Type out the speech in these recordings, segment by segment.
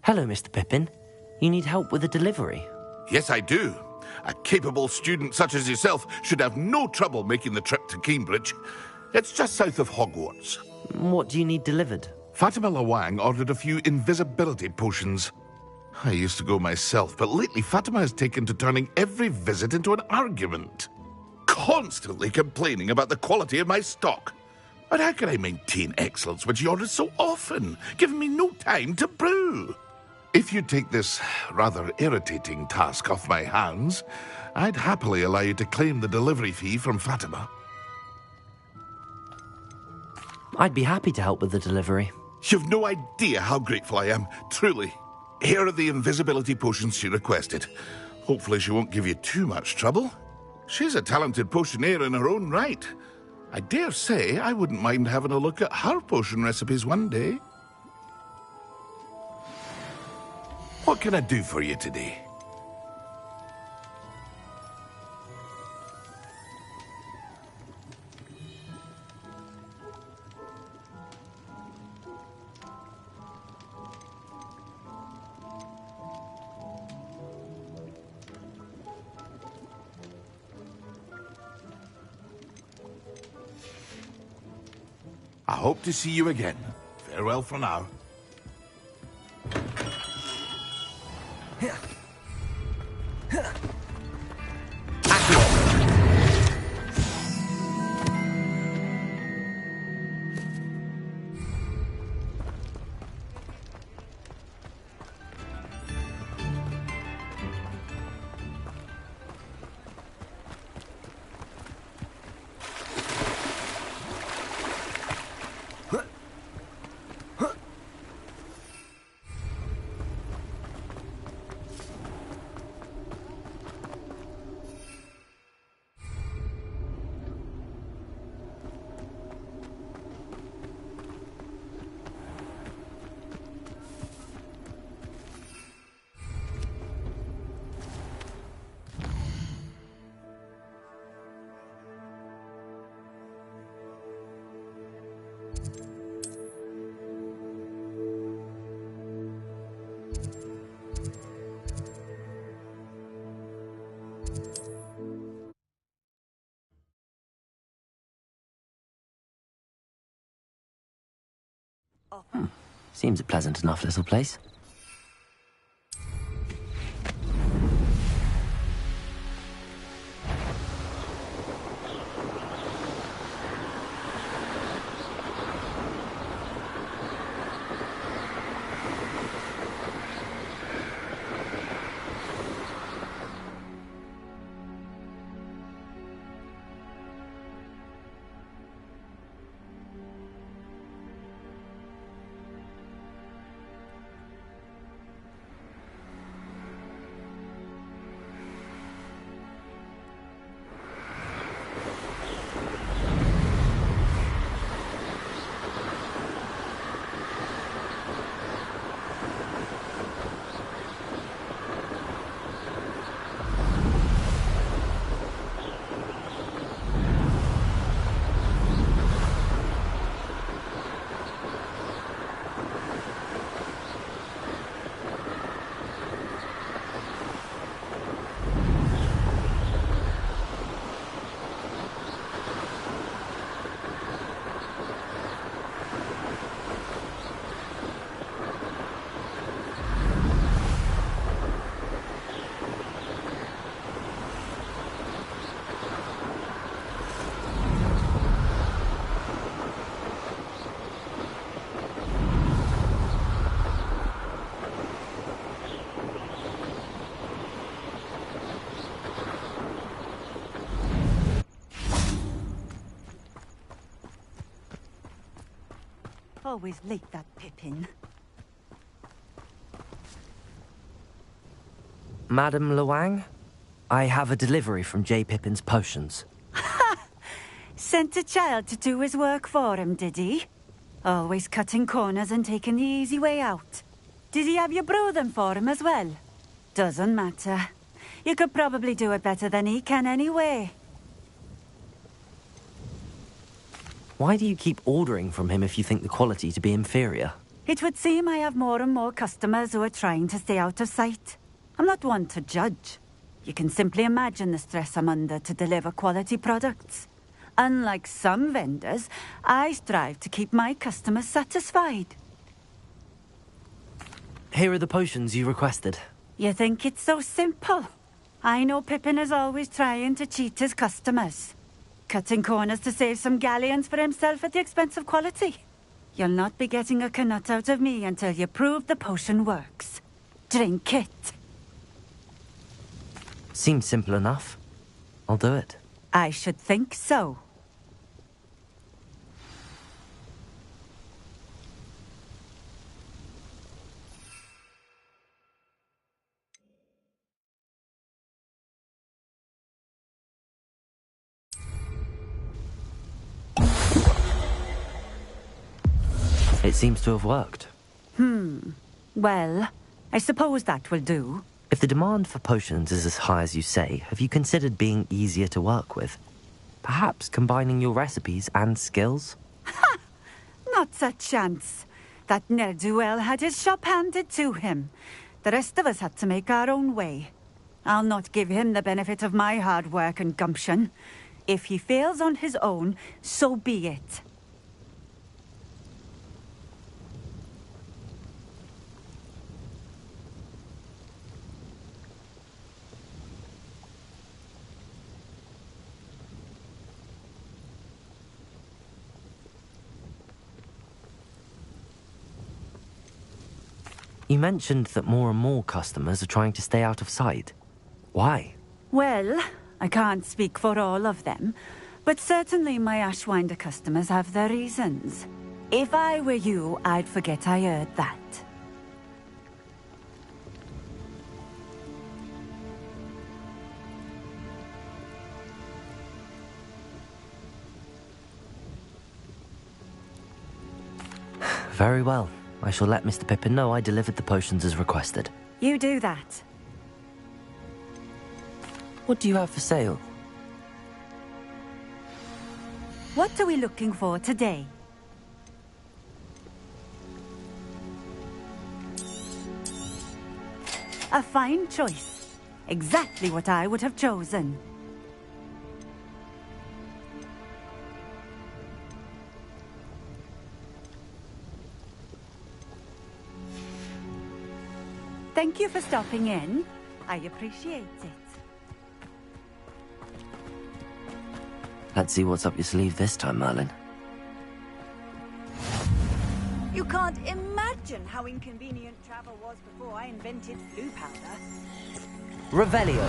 Hello, Mr. Pippin. You need help with a delivery? Yes, I do. A capable student such as yourself should have no trouble making the trip to Cambridge. It's just south of Hogwarts. What do you need delivered? Fatima Lawang ordered a few invisibility potions. I used to go myself, but lately Fatima has taken to turning every visit into an argument. Constantly complaining about the quality of my stock. But how can I maintain excellence when she orders so often, giving me no time to brew? If you take this rather irritating task off my hands, I'd happily allow you to claim the delivery fee from Fatima. I'd be happy to help with the delivery. You've no idea how grateful I am, truly. Here are the invisibility potions she requested. Hopefully she won't give you too much trouble. She's a talented potioneer in her own right. I dare say I wouldn't mind having a look at her potion recipes one day. What can I do for you today? I hope to see you again. Farewell for now. Seems a pleasant enough little place. Always late, that Pippin. Madam Lawang, I have a delivery from J. Pippin's potions. Sent a child to do his work for him, did he? Always cutting corners and taking the easy way out. Did he have you brew them for him as well? Doesn't matter. You could probably do it better than he can anyway. Why do you keep ordering from him if you think the quality to be inferior? It would seem I have more and more customers who are trying to stay out of sight. I'm not one to judge. You can simply imagine the stress I'm under to deliver quality products. Unlike some vendors, I strive to keep my customers satisfied. Here are the potions you requested. You think it's so simple? I know Pippin is always trying to cheat his customers. Cutting corners to save some galleons for himself at the expense of quality. You'll not be getting a canut out of me until you prove the potion works. Drink it. Seems simple enough. I'll do it. I should think so. It seems to have worked. Well, I suppose that will do. If the demand for potions is as high as you say, have you considered being easier to work with? Perhaps combining your recipes and skills? Not a chance. That ne'er-do-well had his shop handed to him. The rest of us had to make our own way. I'll not give him the benefit of my hard work and gumption. If he fails on his own, so be it. You mentioned that more and more customers are trying to stay out of sight. Why? Well, I can't speak for all of them, but certainly my Ashwinder customers have their reasons. If I were you, I'd forget I heard that. Very well. I shall let Mr. Pippin know I delivered the potions as requested. You do that. What do you have for sale? What are we looking for today? A fine choice. Exactly what I would have chosen. Thank you for stopping in. I appreciate it. Let's see what's up your sleeve this time, Merlin. You can't imagine how inconvenient travel was before I invented blue powder. Revelio.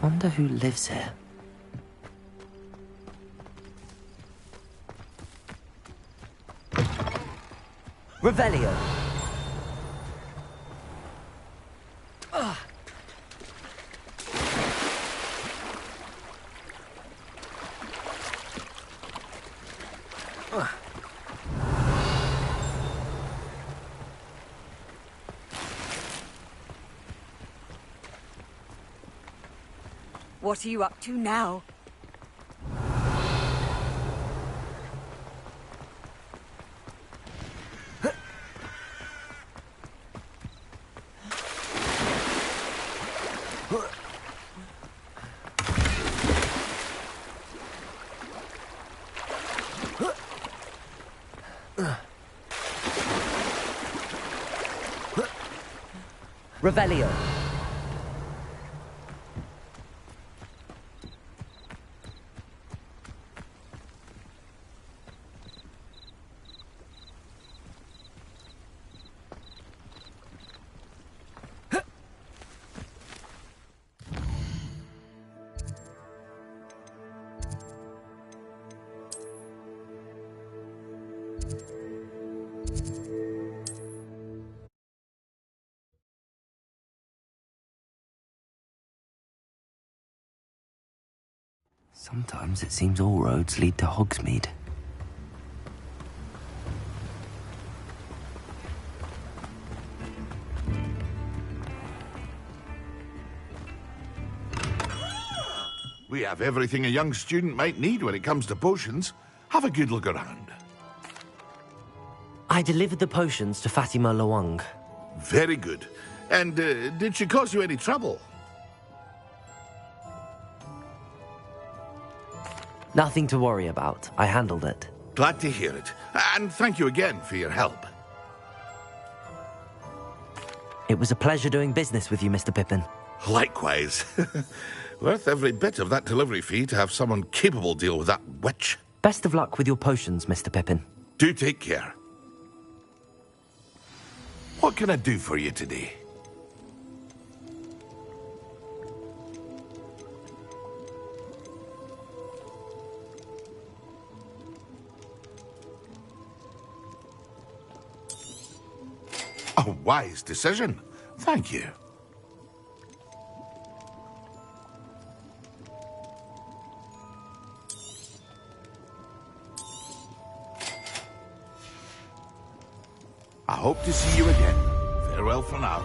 Wonder who lives here. Revelio. What are you up to now? Revelio. Sometimes it seems all roads lead to Hogsmeade. We have everything a young student might need when it comes to potions. Have a good look around. I delivered the potions to Fatima Lawang. Very good. And did she cause you any trouble? Nothing to worry about. I handled it. Glad to hear it. And thank you again for your help. It was a pleasure doing business with you, Mr. Pippin. Likewise. Worth every bit of that delivery fee to have someone capable deal with that witch. Best of luck with your potions, Mr. Pippin. Do take care. What can I do for you today? A wise decision. Thank you. I hope to see you again. Farewell for now.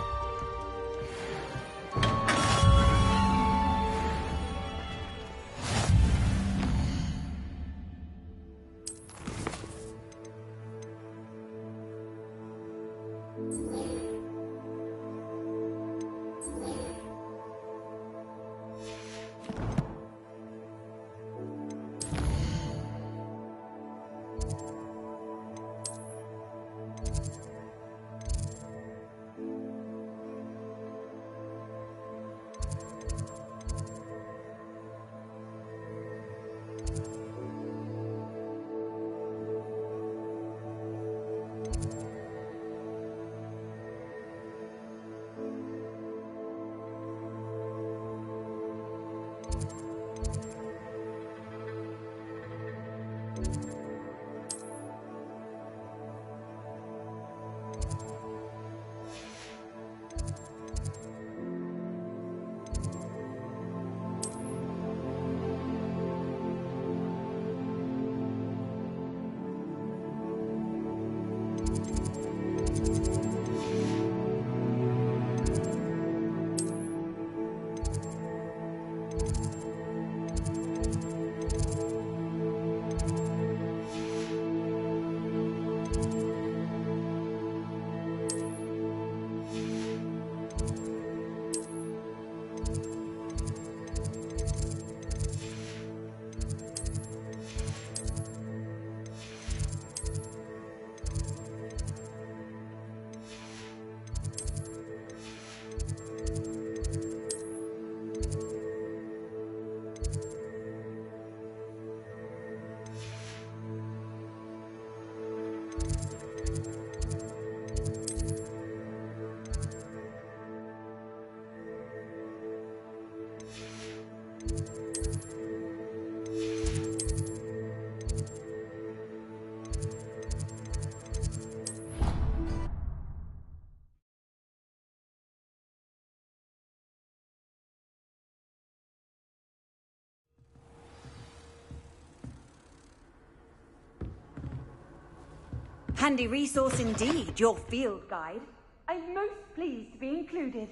Handy resource indeed, your field guide. I'm most pleased to be included.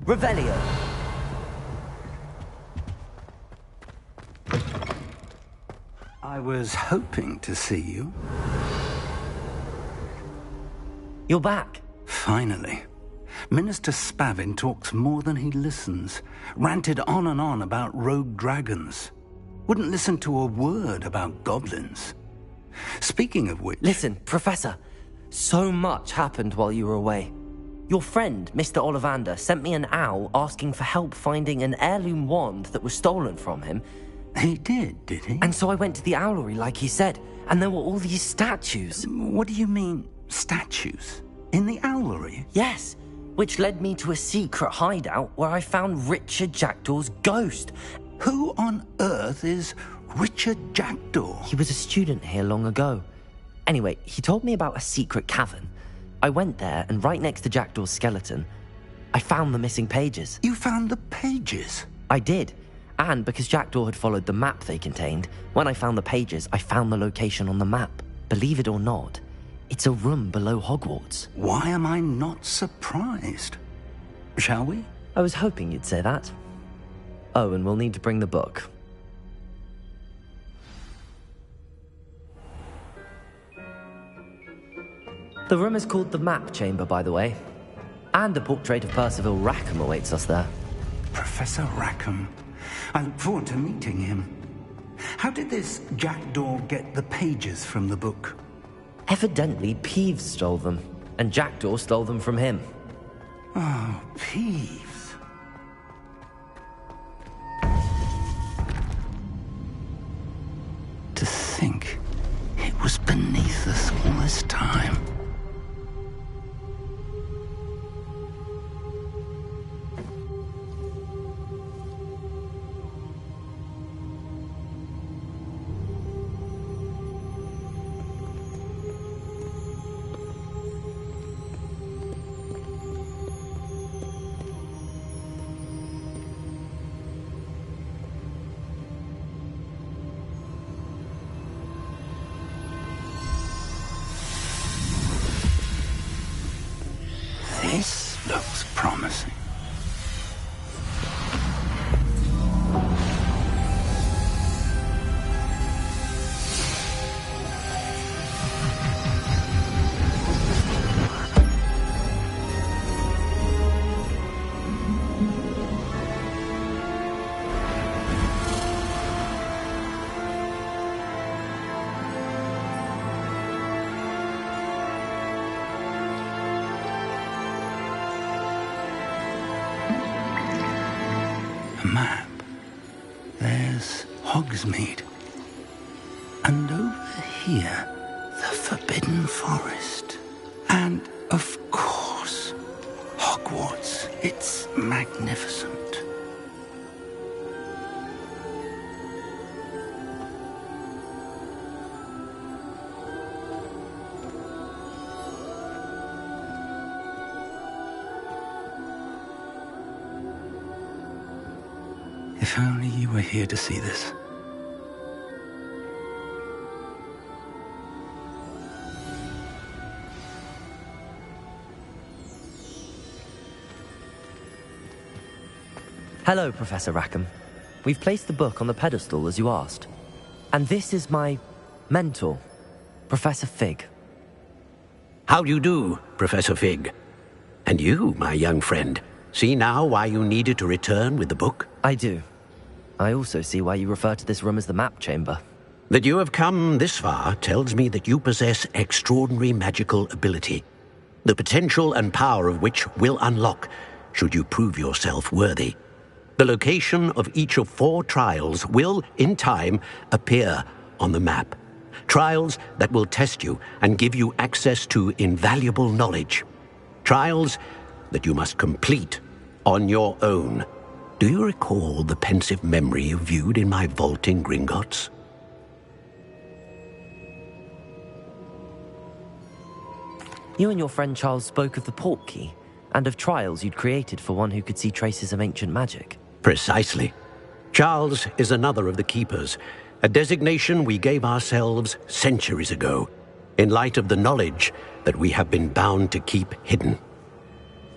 Revelio. I was hoping to see you. You're back. Finally. Minister Spavin talks more than he listens. Ranted on and on about rogue dragons. Wouldn't listen to a word about goblins. Speaking of which... Listen, Professor. So much happened while you were away. Your friend, Mr. Ollivander, sent me an owl asking for help finding an heirloom wand that was stolen from him. He did he? And so I went to the owlery like he said, and there were all these statues. What do you mean, statues? In the owlery? Yes, which led me to a secret hideout where I found Richard Jackdaw's ghost. Who on earth is Richard Jackdaw? He was a student here long ago. Anyway, he told me about a secret cavern. I went there, and right next to Jackdaw's skeleton, I found the missing pages. You found the pages? I did. And because Jackdaw had followed the map they contained, when I found the pages, I found the location on the map. Believe it or not, it's a room below Hogwarts. Why am I not surprised? Shall we? I was hoping you'd say that. Oh, and we'll need to bring the book. The room is called the Map Chamber, by the way. And a portrait of Percival Rackham awaits us there. Professor Rackham. I look forward to meeting him. How did this Jackdaw get the pages from the book? Evidently, Peeves stole them, and Jackdaw stole them from him. Oh, Peeves. To think it was beneath us all this time. This looks promising. A map. There's Hogsmeade. And over here, the Forbidden Forest. And, of course, Hogwarts. It's magnificent. If only you were here to see this. Hello, Professor Rackham. We've placed the book on the pedestal as you asked. And this is my mentor, Professor Fig. How do you do, Professor Fig? And you, my young friend, see now why you needed to return with the book? I do. I also see why you refer to this room as the Map Chamber. That you have come this far tells me that you possess extraordinary magical ability, the potential and power of which will unlock should you prove yourself worthy. The location of each of 4 trials will, in time, appear on the map. Trials that will test you and give you access to invaluable knowledge. Trials that you must complete on your own. Do you recall the pensive memory you viewed in my vault in Gringotts? You and your friend Charles spoke of the Portkey, and of trials you'd created for one who could see traces of ancient magic. Precisely. Charles is another of the Keepers, a designation we gave ourselves centuries ago, in light of the knowledge that we have been bound to keep hidden.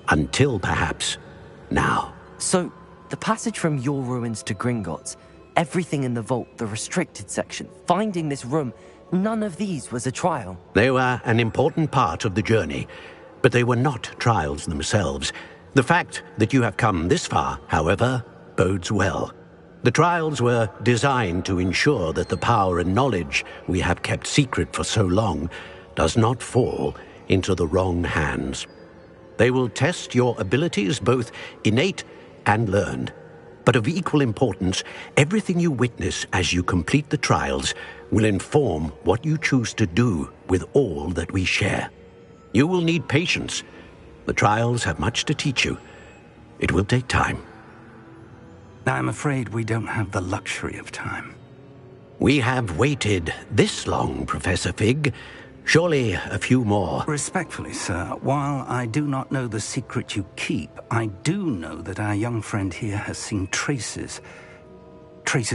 Until, perhaps, now. So, the passage from your ruins to Gringotts, everything in the vault, the restricted section, finding this room, none of these was a trial. They were an important part of the journey, But they were not trials themselves. The fact that you have come this far, however, bodes well. The trials were designed to ensure that the power and knowledge we have kept secret for so long does not fall into the wrong hands. They will test your abilities, both innate and learned. But of equal importance, everything you witness as you complete the trials will inform what you choose to do with all that we share. You will need patience. The trials have much to teach you. It will take time. I'm afraid we don't have the luxury of time. We have waited this long, Professor Fig. Surely a few more. Respectfully, sir, while I do not know the secret you keep, I do know that our young friend here has seen traces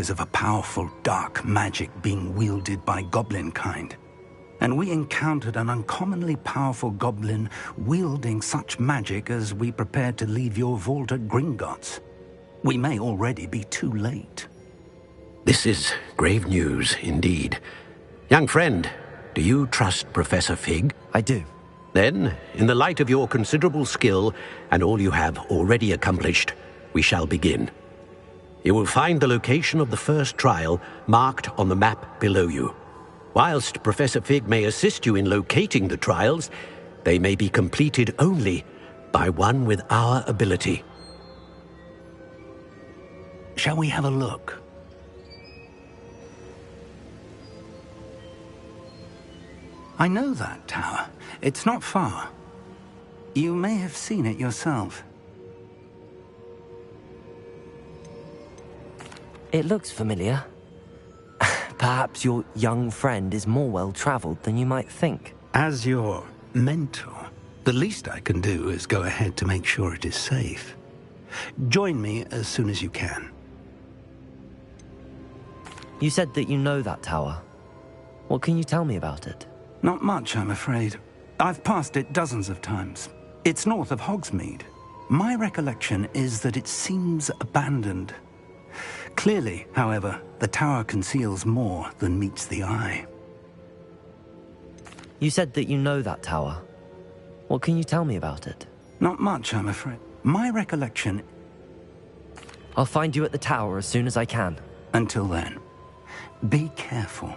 of a powerful dark magic being wielded by goblin kind. And we encountered an uncommonly powerful goblin wielding such magic as we prepared to leave your vault at Gringotts. We may already be too late. This is grave news indeed. Young friend, do you trust Professor Fig? I do. Then, in the light of your considerable skill and all you have already accomplished, we shall begin. You will find the location of the first trial marked on the map below you. Whilst Professor Fig may assist you in locating the trials, they may be completed only by one with our ability. Shall we have a look? I know that tower. It's not far. You may have seen it yourself. It looks familiar. Perhaps your young friend is more well-traveled than you might think. As your mentor, the least I can do is go ahead to make sure it is safe. Join me as soon as you can. You said that you know that tower. What can you tell me about it? Not much, I'm afraid. I've passed it dozens of times. It's north of Hogsmeade. My recollection is that it seems abandoned. Clearly, however, the tower conceals more than meets the eye. You said that you know that tower. What can you tell me about it? Not much, I'm afraid. My recollection... I'll find you at the tower as soon as I can. Until then, be careful.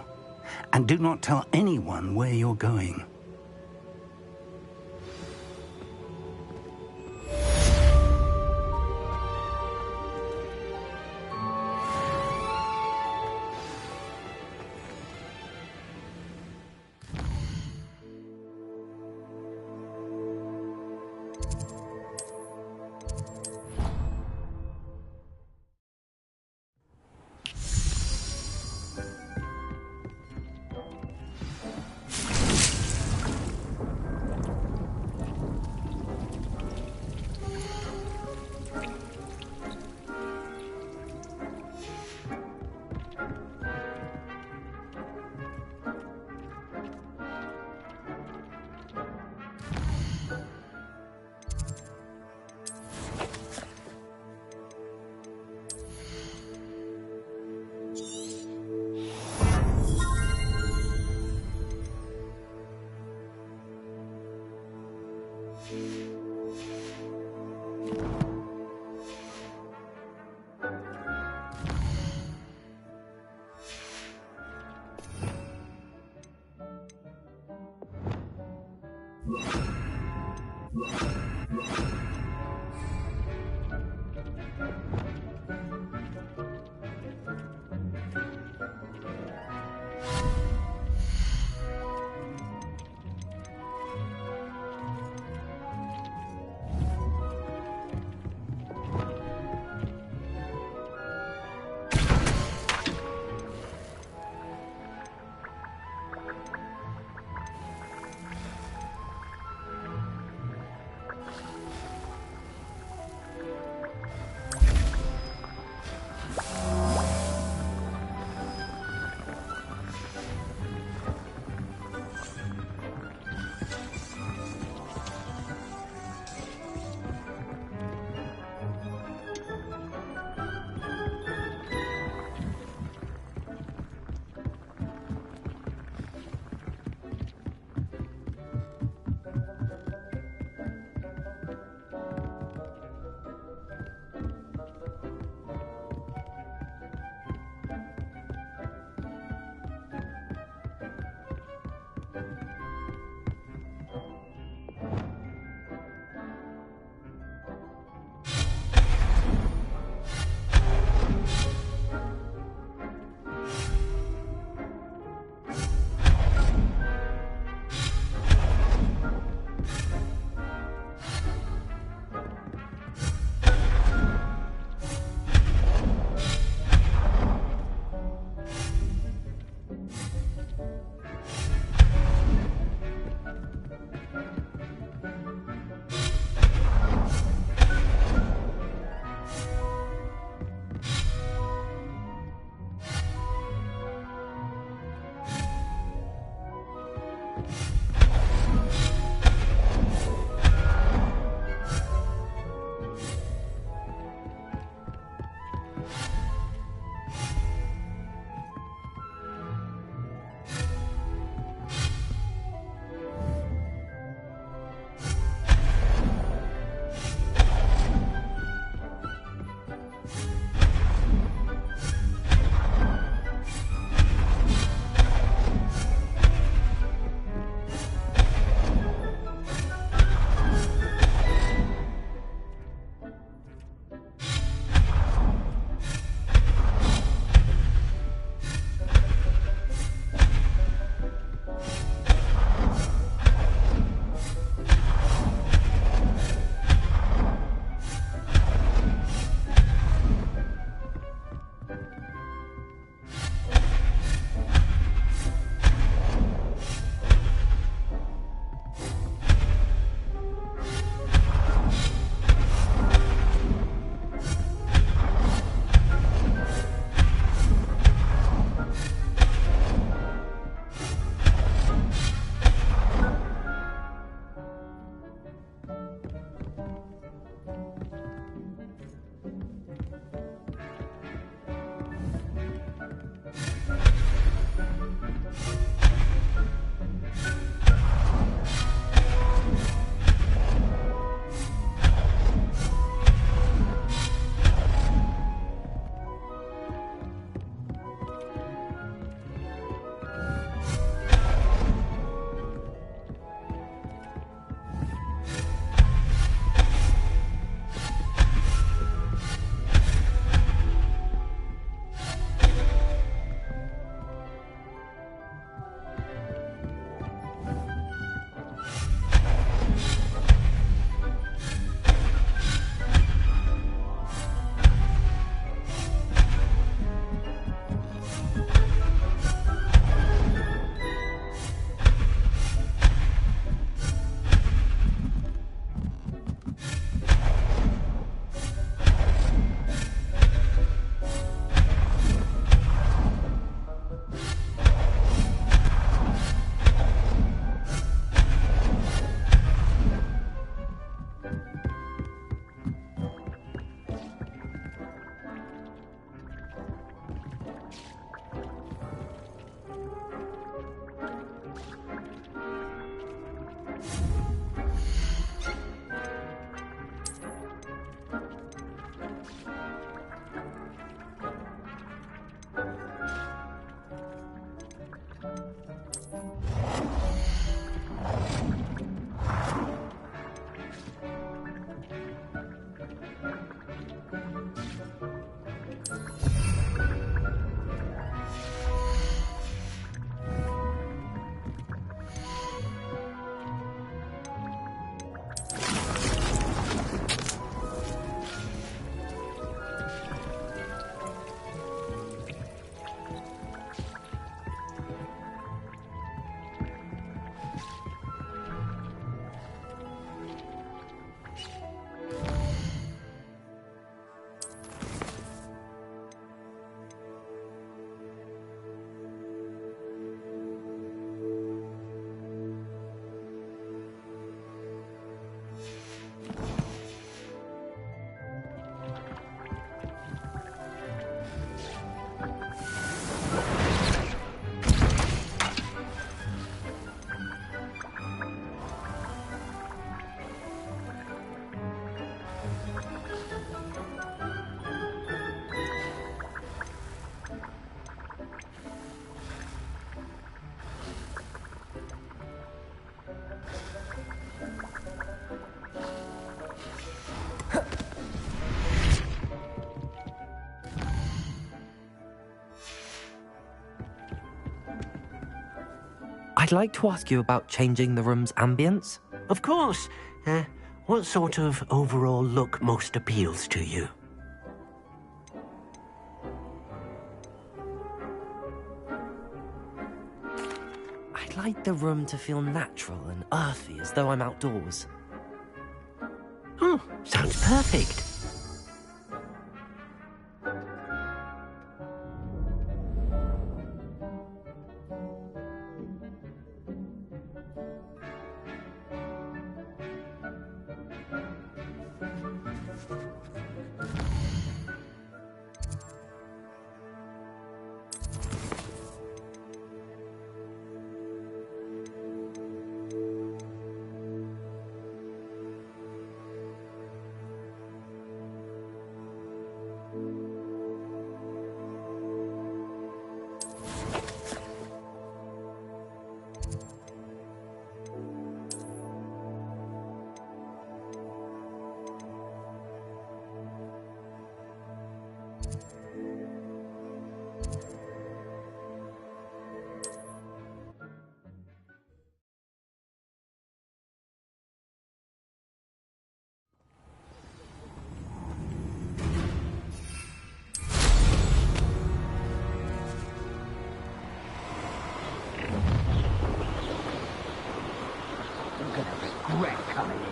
And do not tell anyone where you're going. like to ask you about changing the room's ambience. Of course. What sort of overall look most appeals to you? I'd like the room to feel natural and earthy, as though I'm outdoors. Oh, sounds perfect. Regret coming here.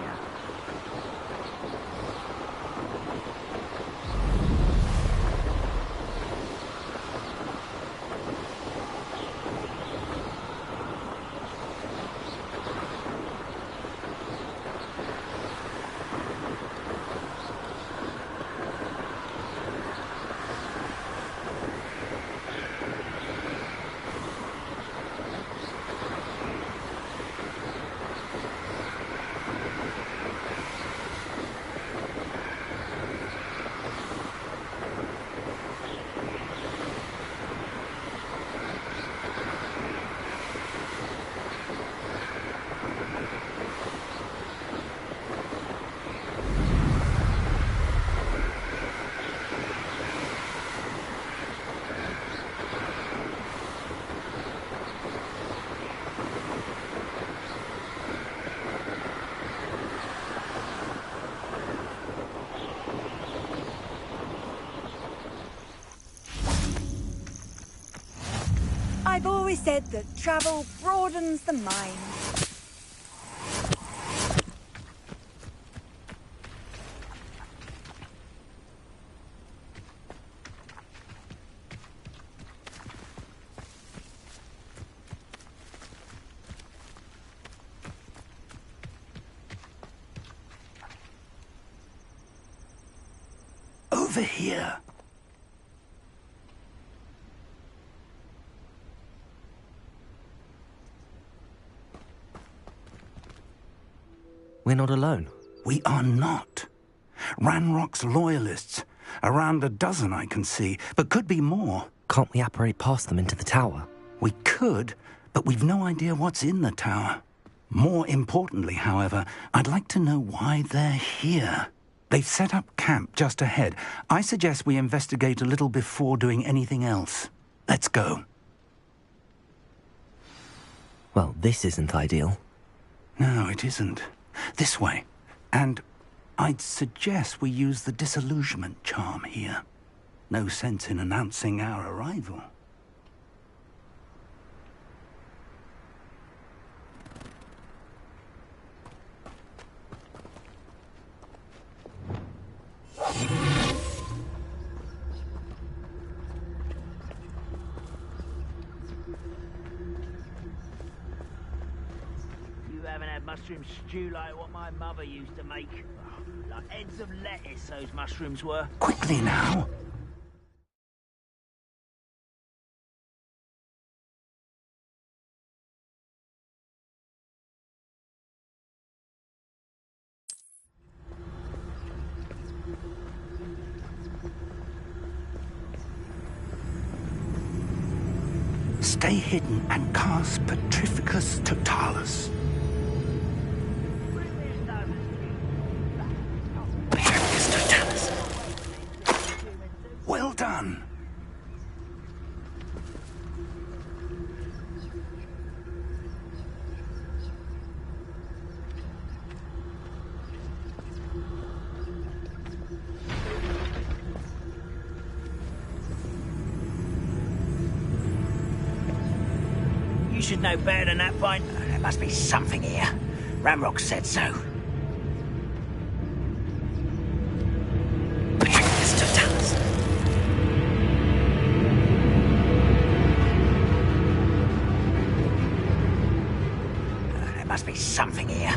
I've always said that travel broadens the mind. Over here. We're not alone. We are not. Ranrock's loyalists. Around a dozen I can see, but could be more. Can't we apparate past them into the tower? We could, but we've no idea what's in the tower. More importantly, however, I'd like to know why they're here. They've set up camp just ahead. I suggest we investigate a little before doing anything else. Let's go. Well, this isn't ideal. No, it isn't. This way. And I'd suggest we use the disillusionment charm here. No sense in announcing our arrival. Mushroom stew like what my mother used to make. Oh, like heads of lettuce, those mushrooms were. Quickly now. Stay hidden and cast Petrificus Totalis. Well done. should know better than that point. There must be something here. Ranrock said so. Patricius Totalis. There must be something here.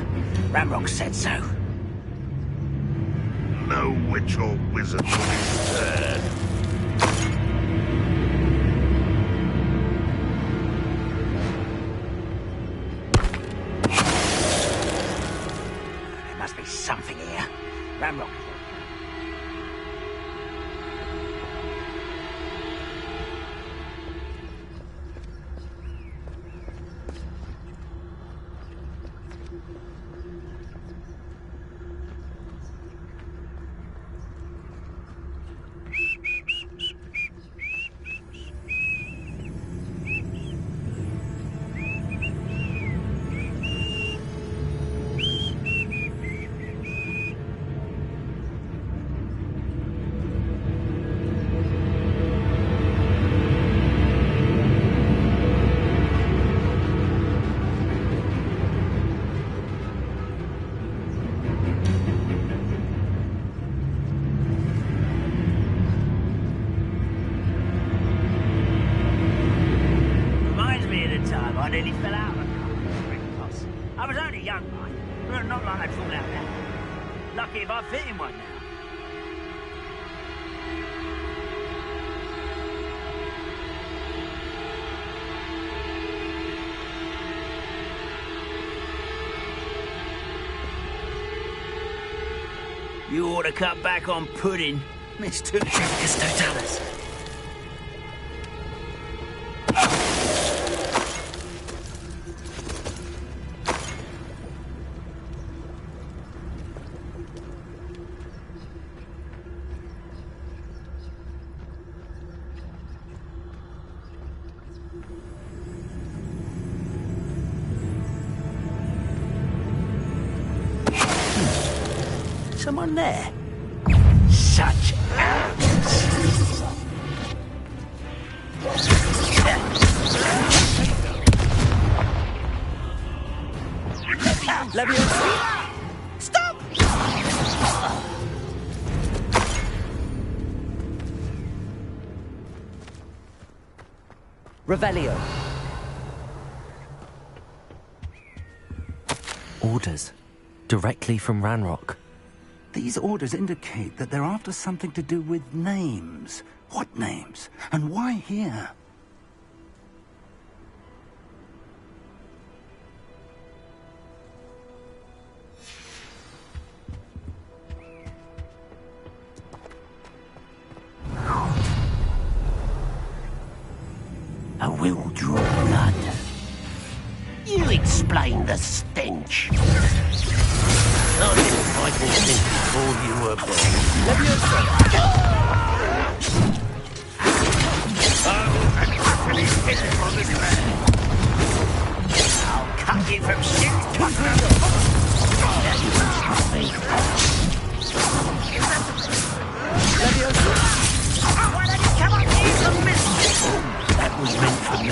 Ranrock said so. No witch or wizard will be spared. There must be something here. Ranrock. Reminds me of the time I nearly fell out of a car with a ring toss. I was only young, mind, but not like I'd fall out now. Lucky if I fit in one now. You ought to cut back on pudding, Mr. Patricius Totalis. Someone there? Such arrogance. Leviosa! Stop! Revelio. Orders. Directly from Ranrock. These orders indicate that they're after something to do with names. What names? And why here? A will draw blood. You explain the stench. I didn't fight this thing before you were born. I'll cut you from shit to Why don't you come up here to miss? That was meant for me.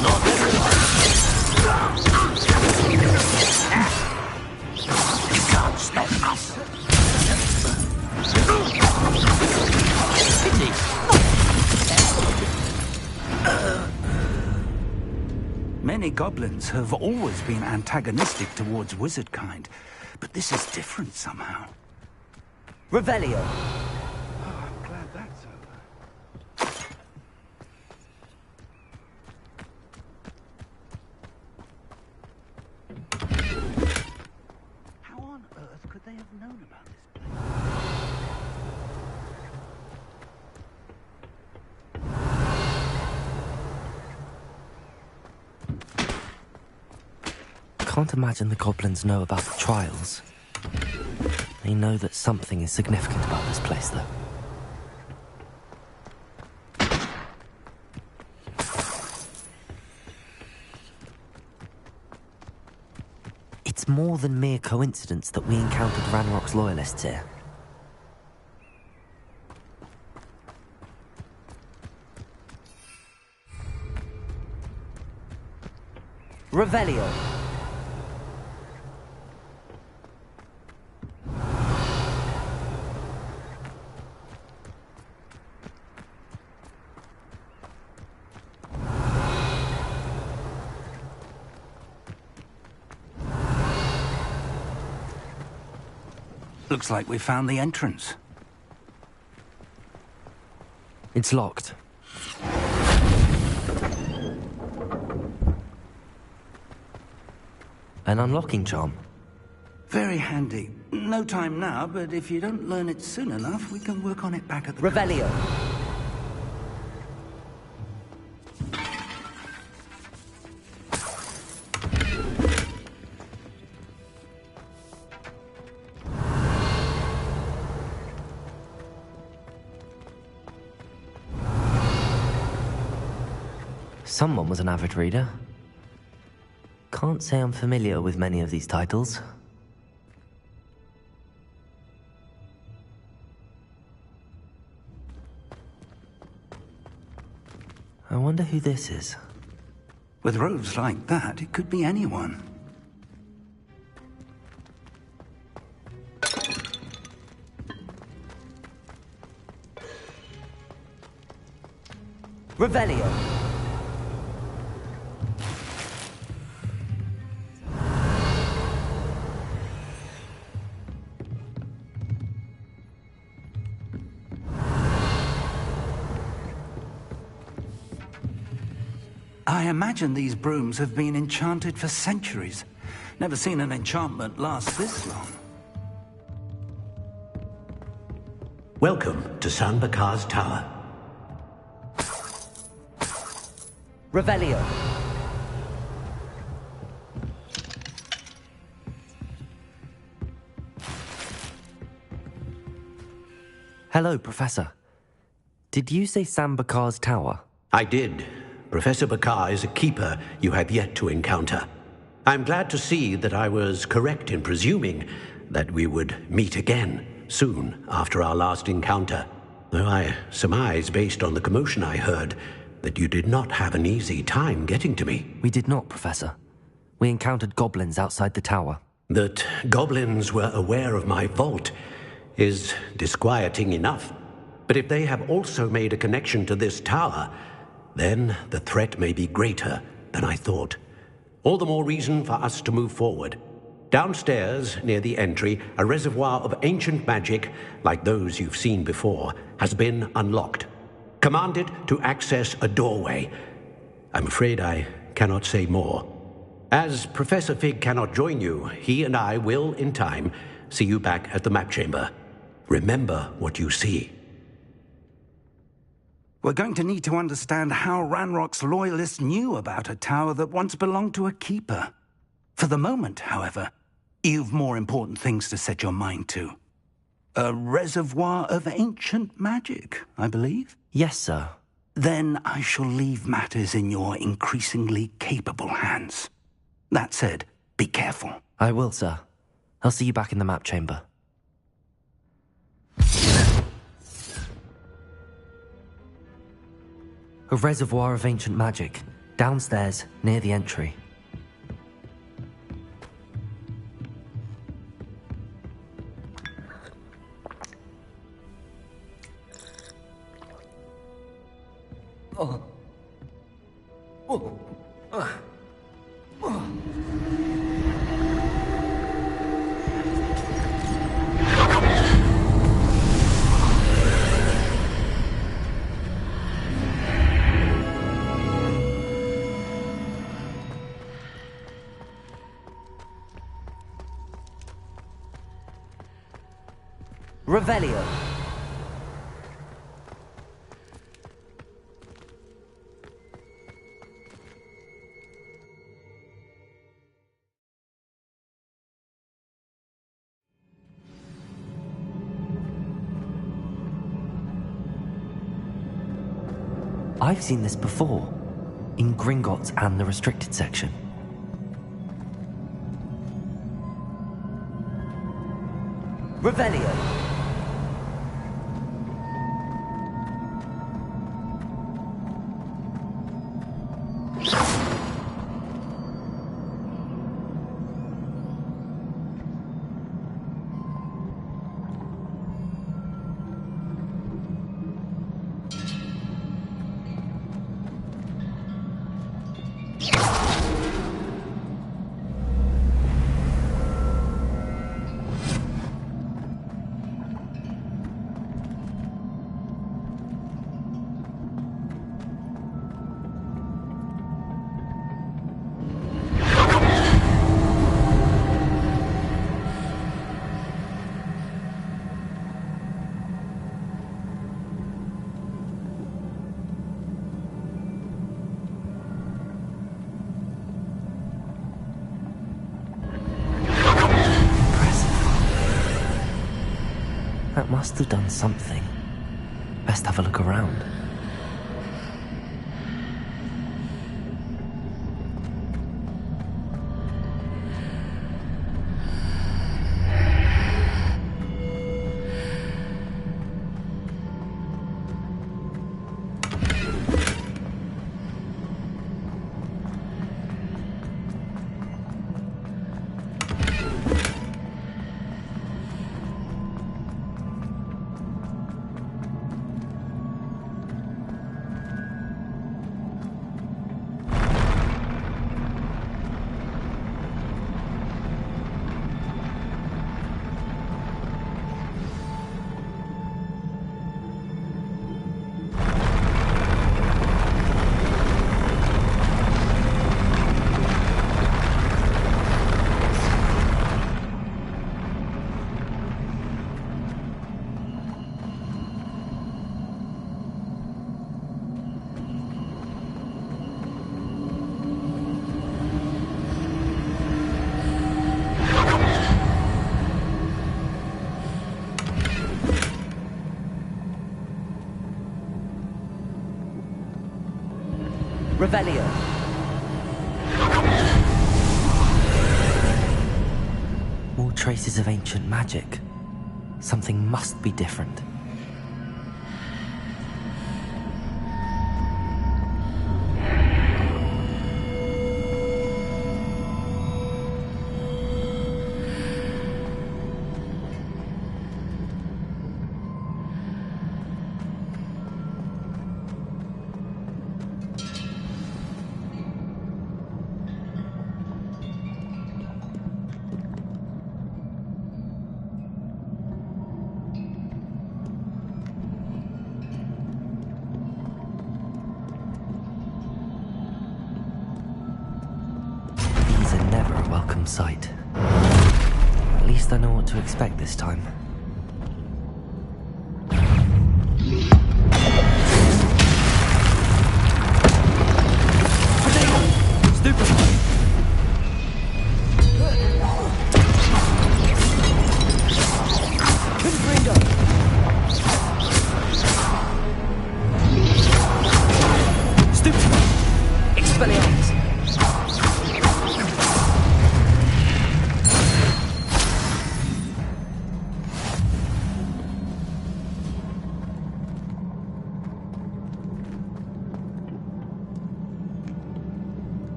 Not you can't stop us. Pity. Many goblins have always been antagonistic towards wizard kind, but this is different somehow. Revelio. I'm glad that's over. How on earth could they have known about this place? Can't imagine the goblins know about the trials. They know that something is significant about this place, though. It's more than mere coincidence that we encountered Ranrock's loyalists here. Revelio. Looks like we found the entrance. It's locked. An unlocking charm. Very handy. No time now, but if you don't learn it soon enough, we can work on it back at the... Revelio. Someone was an avid reader. Can't say I'm familiar with many of these titles. I wonder who this is. With robes like that, it could be anyone. Revelio. I imagine these brooms have been enchanted for centuries. Never seen an enchantment last this long. Welcome to San Bakar's Tower. Revelio. Hello, Professor. Did you say San Bakar's Tower? I did. Professor Bakar is a keeper you have yet to encounter. I'm glad to see that I was correct in presuming that we would meet again soon after our last encounter. Though I surmise, based on the commotion I heard, that you did not have an easy time getting to me. We did not, Professor. We encountered goblins outside the tower. That goblins were aware of my vault is disquieting enough. But if they have also made a connection to this tower, then the threat may be greater than I thought. All the more reason for us to move forward. Downstairs, near the entry, a reservoir of ancient magic, like those you've seen before, has been unlocked. Commanded to access a doorway. I'm afraid I cannot say more. As Professor Fig cannot join you, he and I will, in time, see you back at the map chamber. Remember what you see. We're going to need to understand how Ranrock's loyalists knew about a tower that once belonged to a keeper. For the moment, however, you've more important things to set your mind to. A reservoir of ancient magic, I believe? Yes, sir. Then I shall leave matters in your increasingly capable hands. That said, be careful. I will, sir. I'll see you back in the map chamber. A reservoir of ancient magic, downstairs, near the entry. Revelio. I've seen this before, in Gringotts and the restricted section. Revelio. Must have done something. Best have a look around. Revelio. More traces of ancient magic. Something must be different. Sight. At least I know what to expect this time.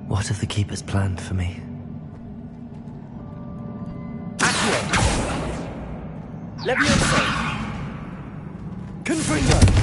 What have the Keepers planned for me? Accio! Leviosa! Confringo!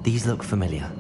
These look familiar.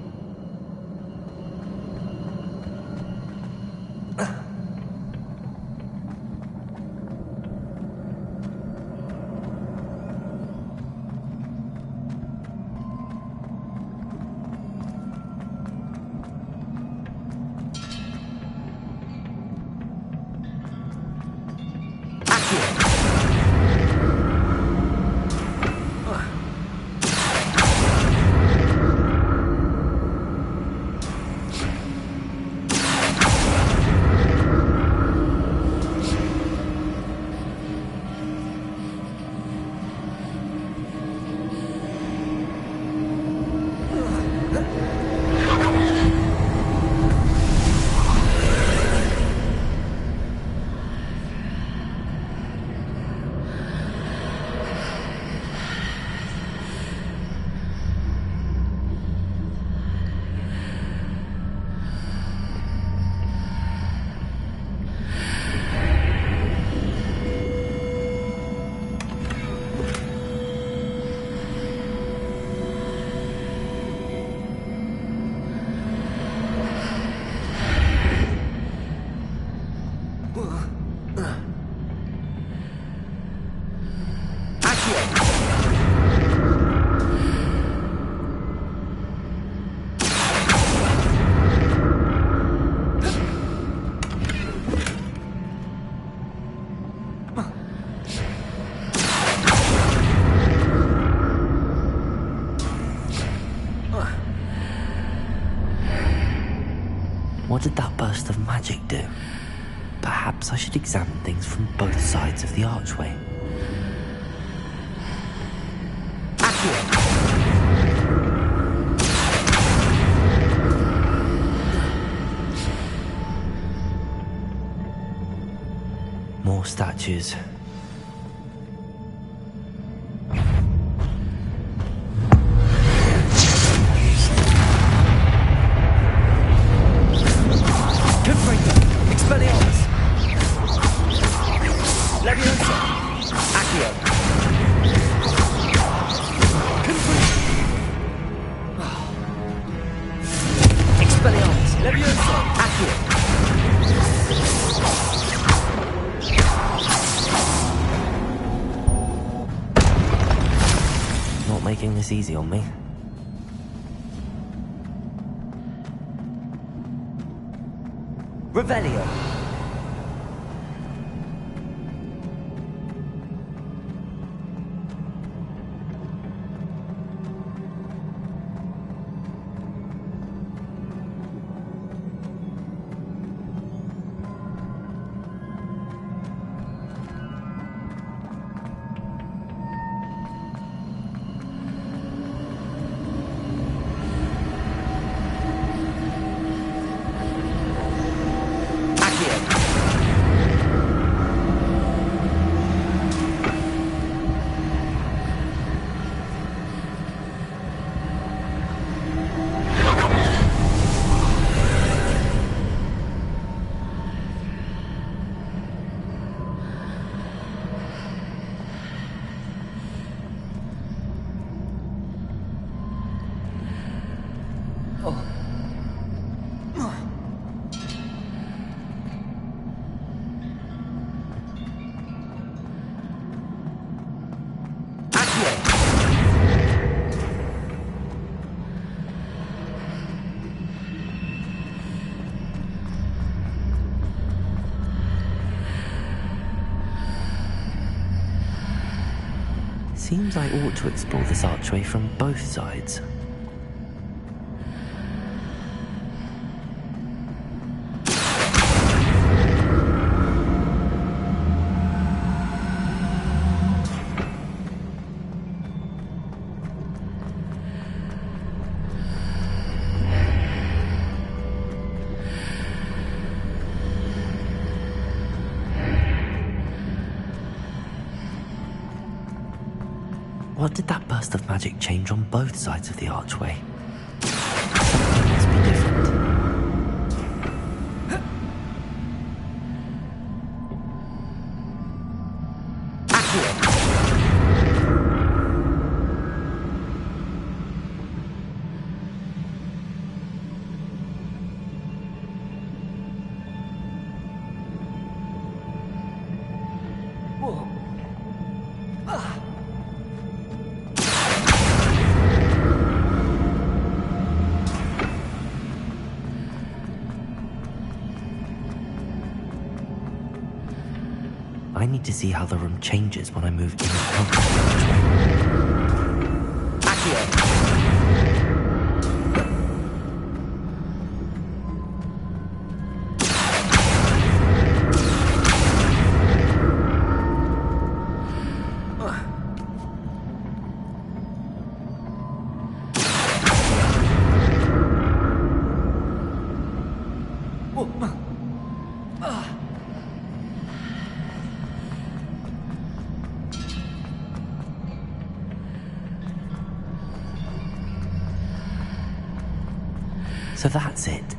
What did that burst of magic do? Perhaps I should examine things from both sides of the archway. Accio! More statues. Confringo! Expelliarmus! Leviosa! Accio! Confringo! Expelliarmus! Leviosa! Accio! Making this easy on me. Revelio. Seems I ought to explore this archway from both sides. What did that burst of magic change on both sides of the archway? Something must be different. I need to see how the room changes when I move in and out of the archway. So that's it.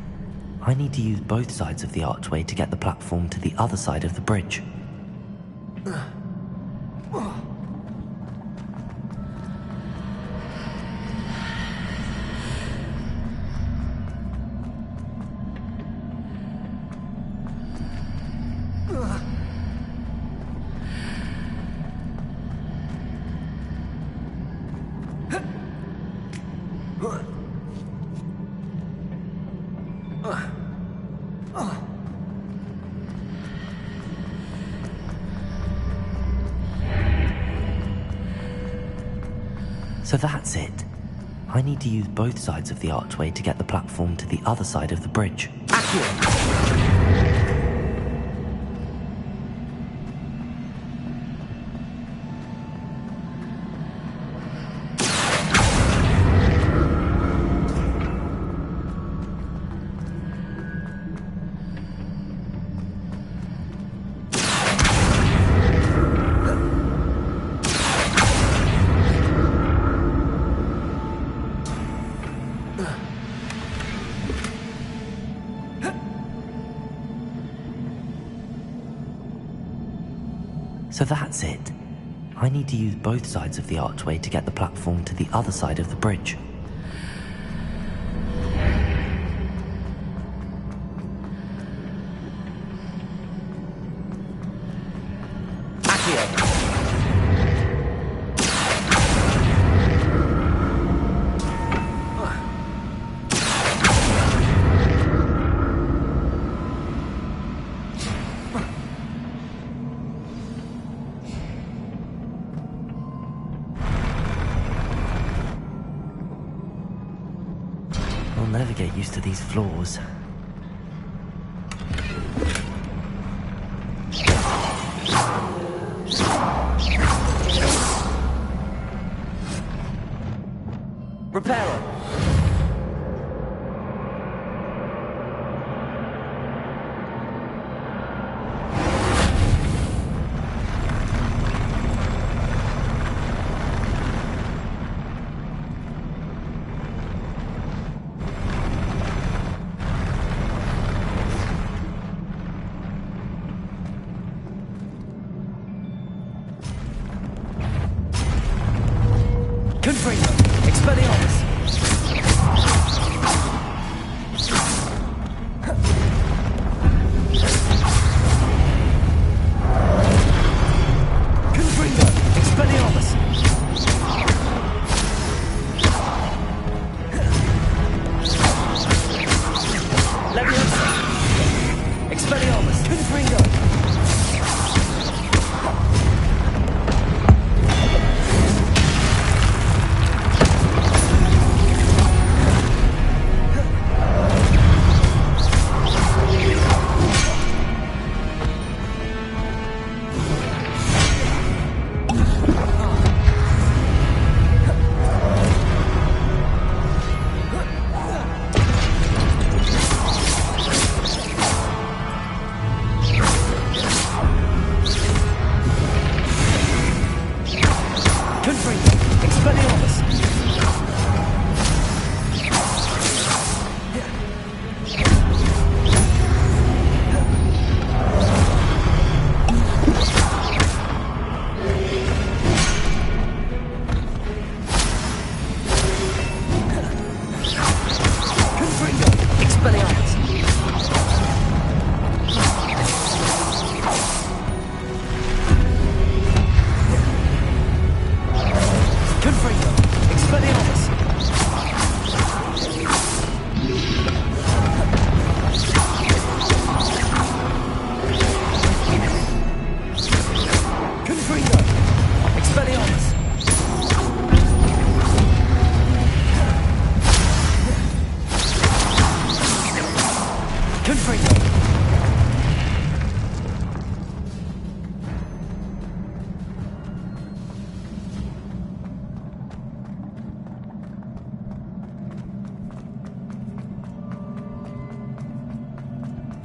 I need to use both sides of the archway to get the platform to the other side of the bridge. So that's it. I need to use both sides of the archway to get the platform to the other side of the bridge. Accio! So that's it. I need to use both sides of the archway to get the platform to the other side of the bridge. Accio! I'll never get used to these floors. Reparo! Confringo! Expelliarmus! Confringo! Expelliarmus! Leviosa! Expelliarmus! Confringo!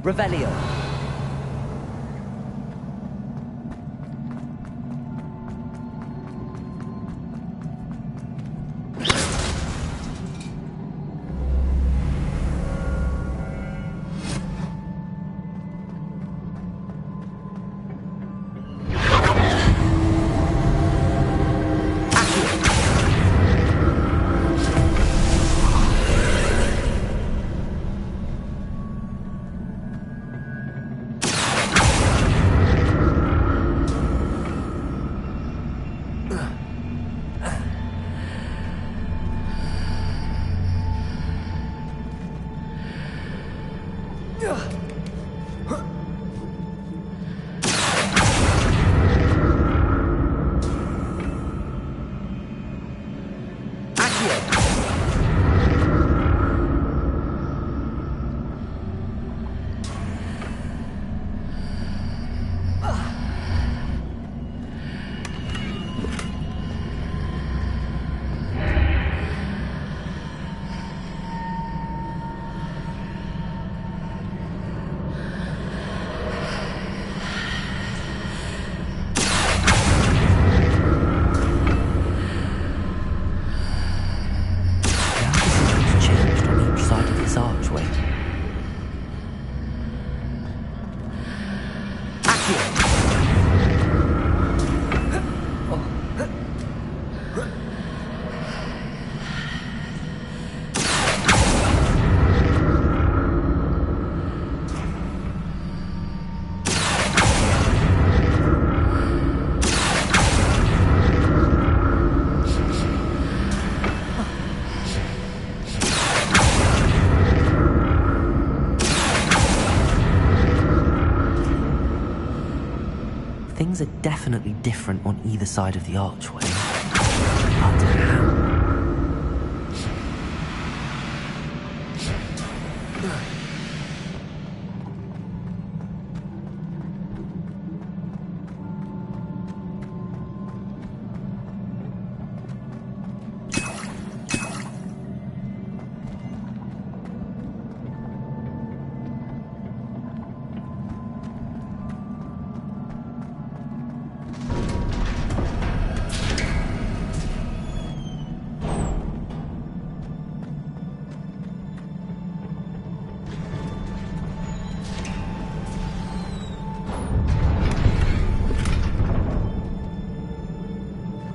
Revelio. Things are definitely different on either side of the archway. But how?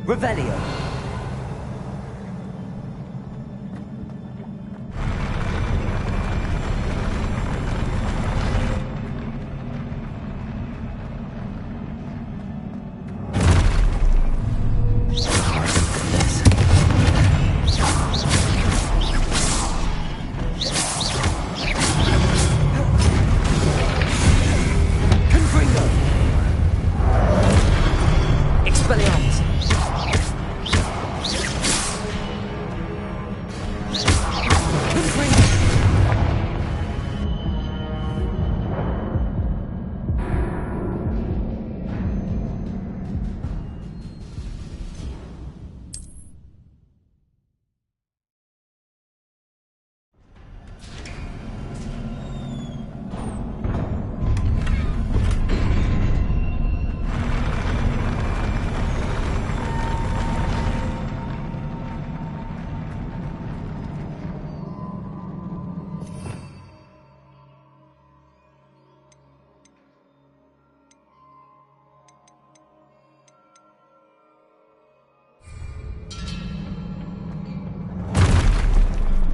Revelio.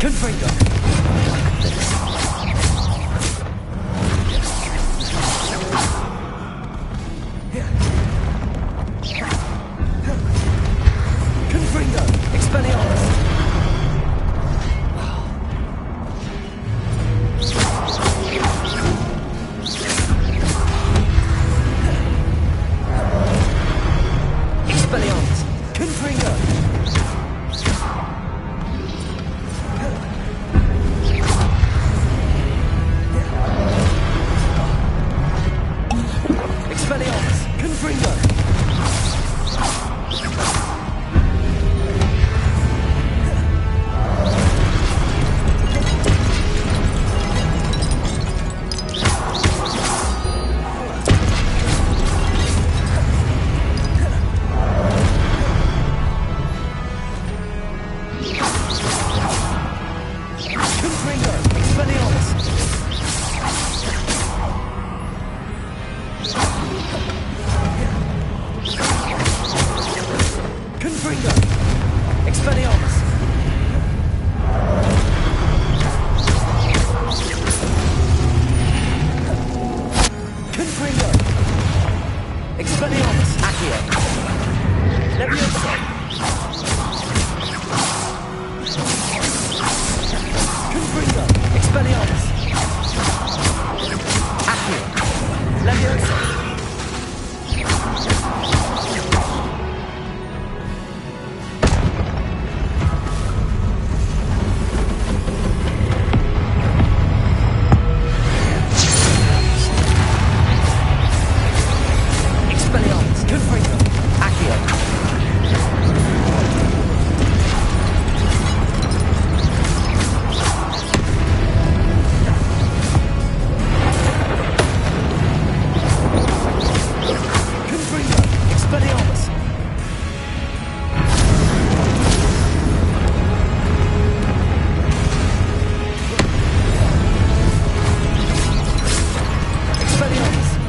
Confringo. Confringo. Expelliarmus. Expelliarmus.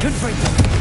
Confringo.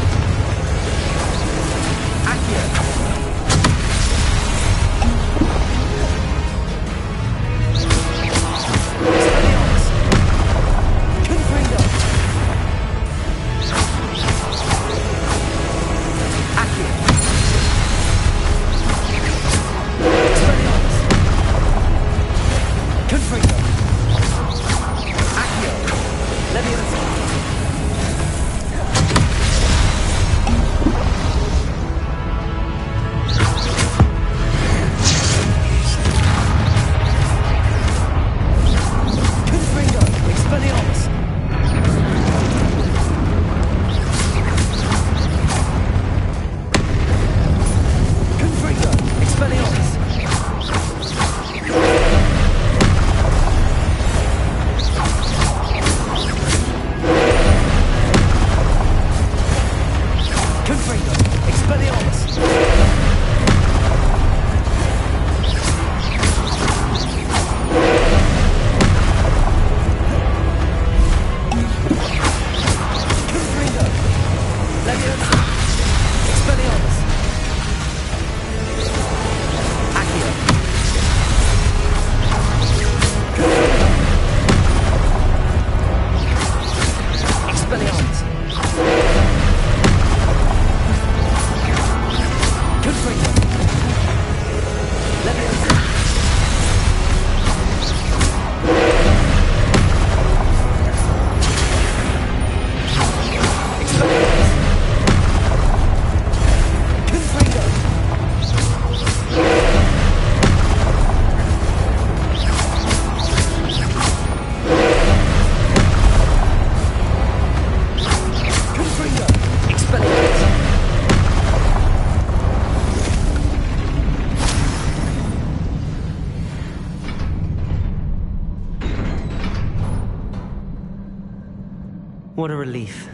What a relief.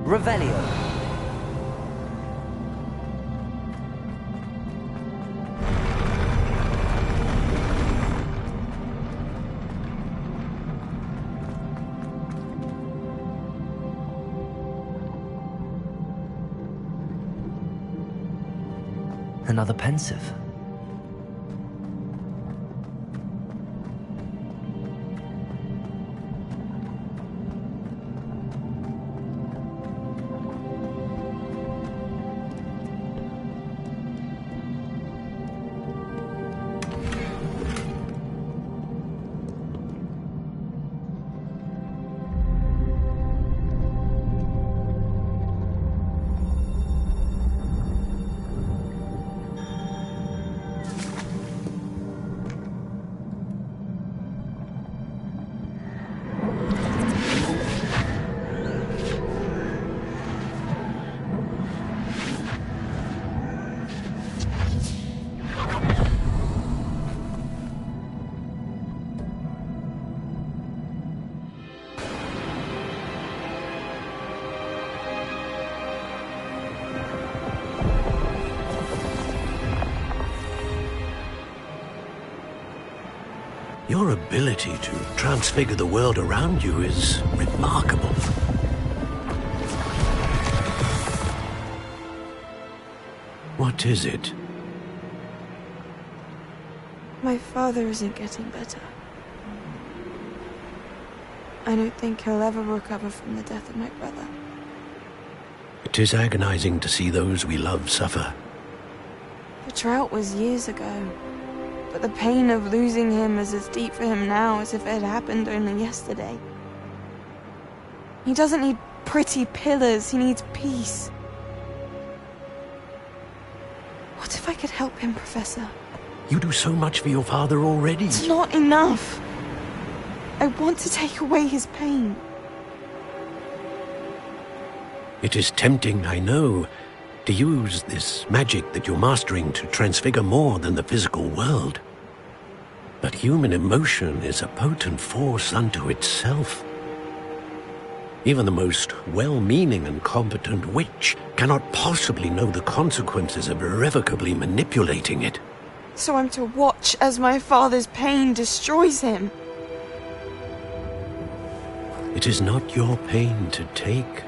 Revelio. Another pensive. Your ability to transfigure the world around you is remarkable. What is it? My father isn't getting better. I don't think he'll ever recover from the death of my brother. It is agonizing to see those we love suffer. The drought was years ago, but the pain of losing him is as deep for him now as if it had happened only yesterday. He doesn't need pretty pillars, he needs peace. What if I could help him, Professor? You do so much for your father already. It's not enough. I want to take away his pain. It is tempting, I know, to use this magic that you're mastering to transfigure more than the physical world. But human emotion is a potent force unto itself. Even the most well-meaning and competent witch cannot possibly know the consequences of irrevocably manipulating it. So I'm to watch as my father's pain destroys him. It is not your pain to take.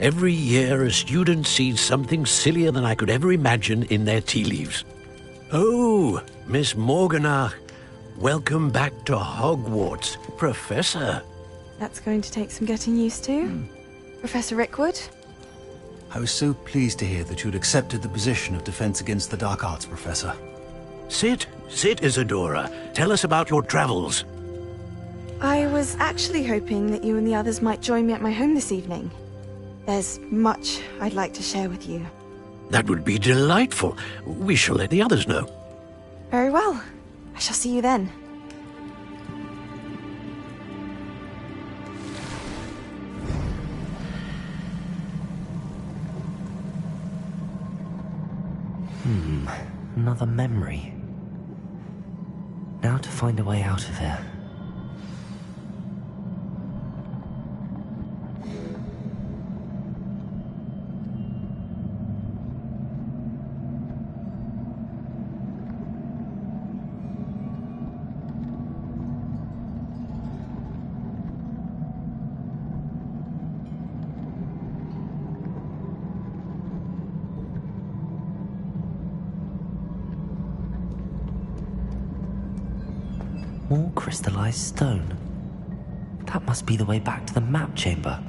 Every year, a student sees something sillier than I could ever imagine in their tea leaves. Oh, Miss Morganach, welcome back to Hogwarts, Professor. That's going to take some getting used to. Professor Rickwood? I was so pleased to hear that you'd accepted the position of Defense Against the Dark Arts, Professor. Sit, Isadora. Tell us about your travels. I was actually hoping that you and the others might join me at my home this evening. There's much I'd like to share with you. That would be delightful. We shall let the others know. Very well. I shall see you then. Another memory. Now to find a way out of here. More crystallized stone. That must be the way back to the map chamber.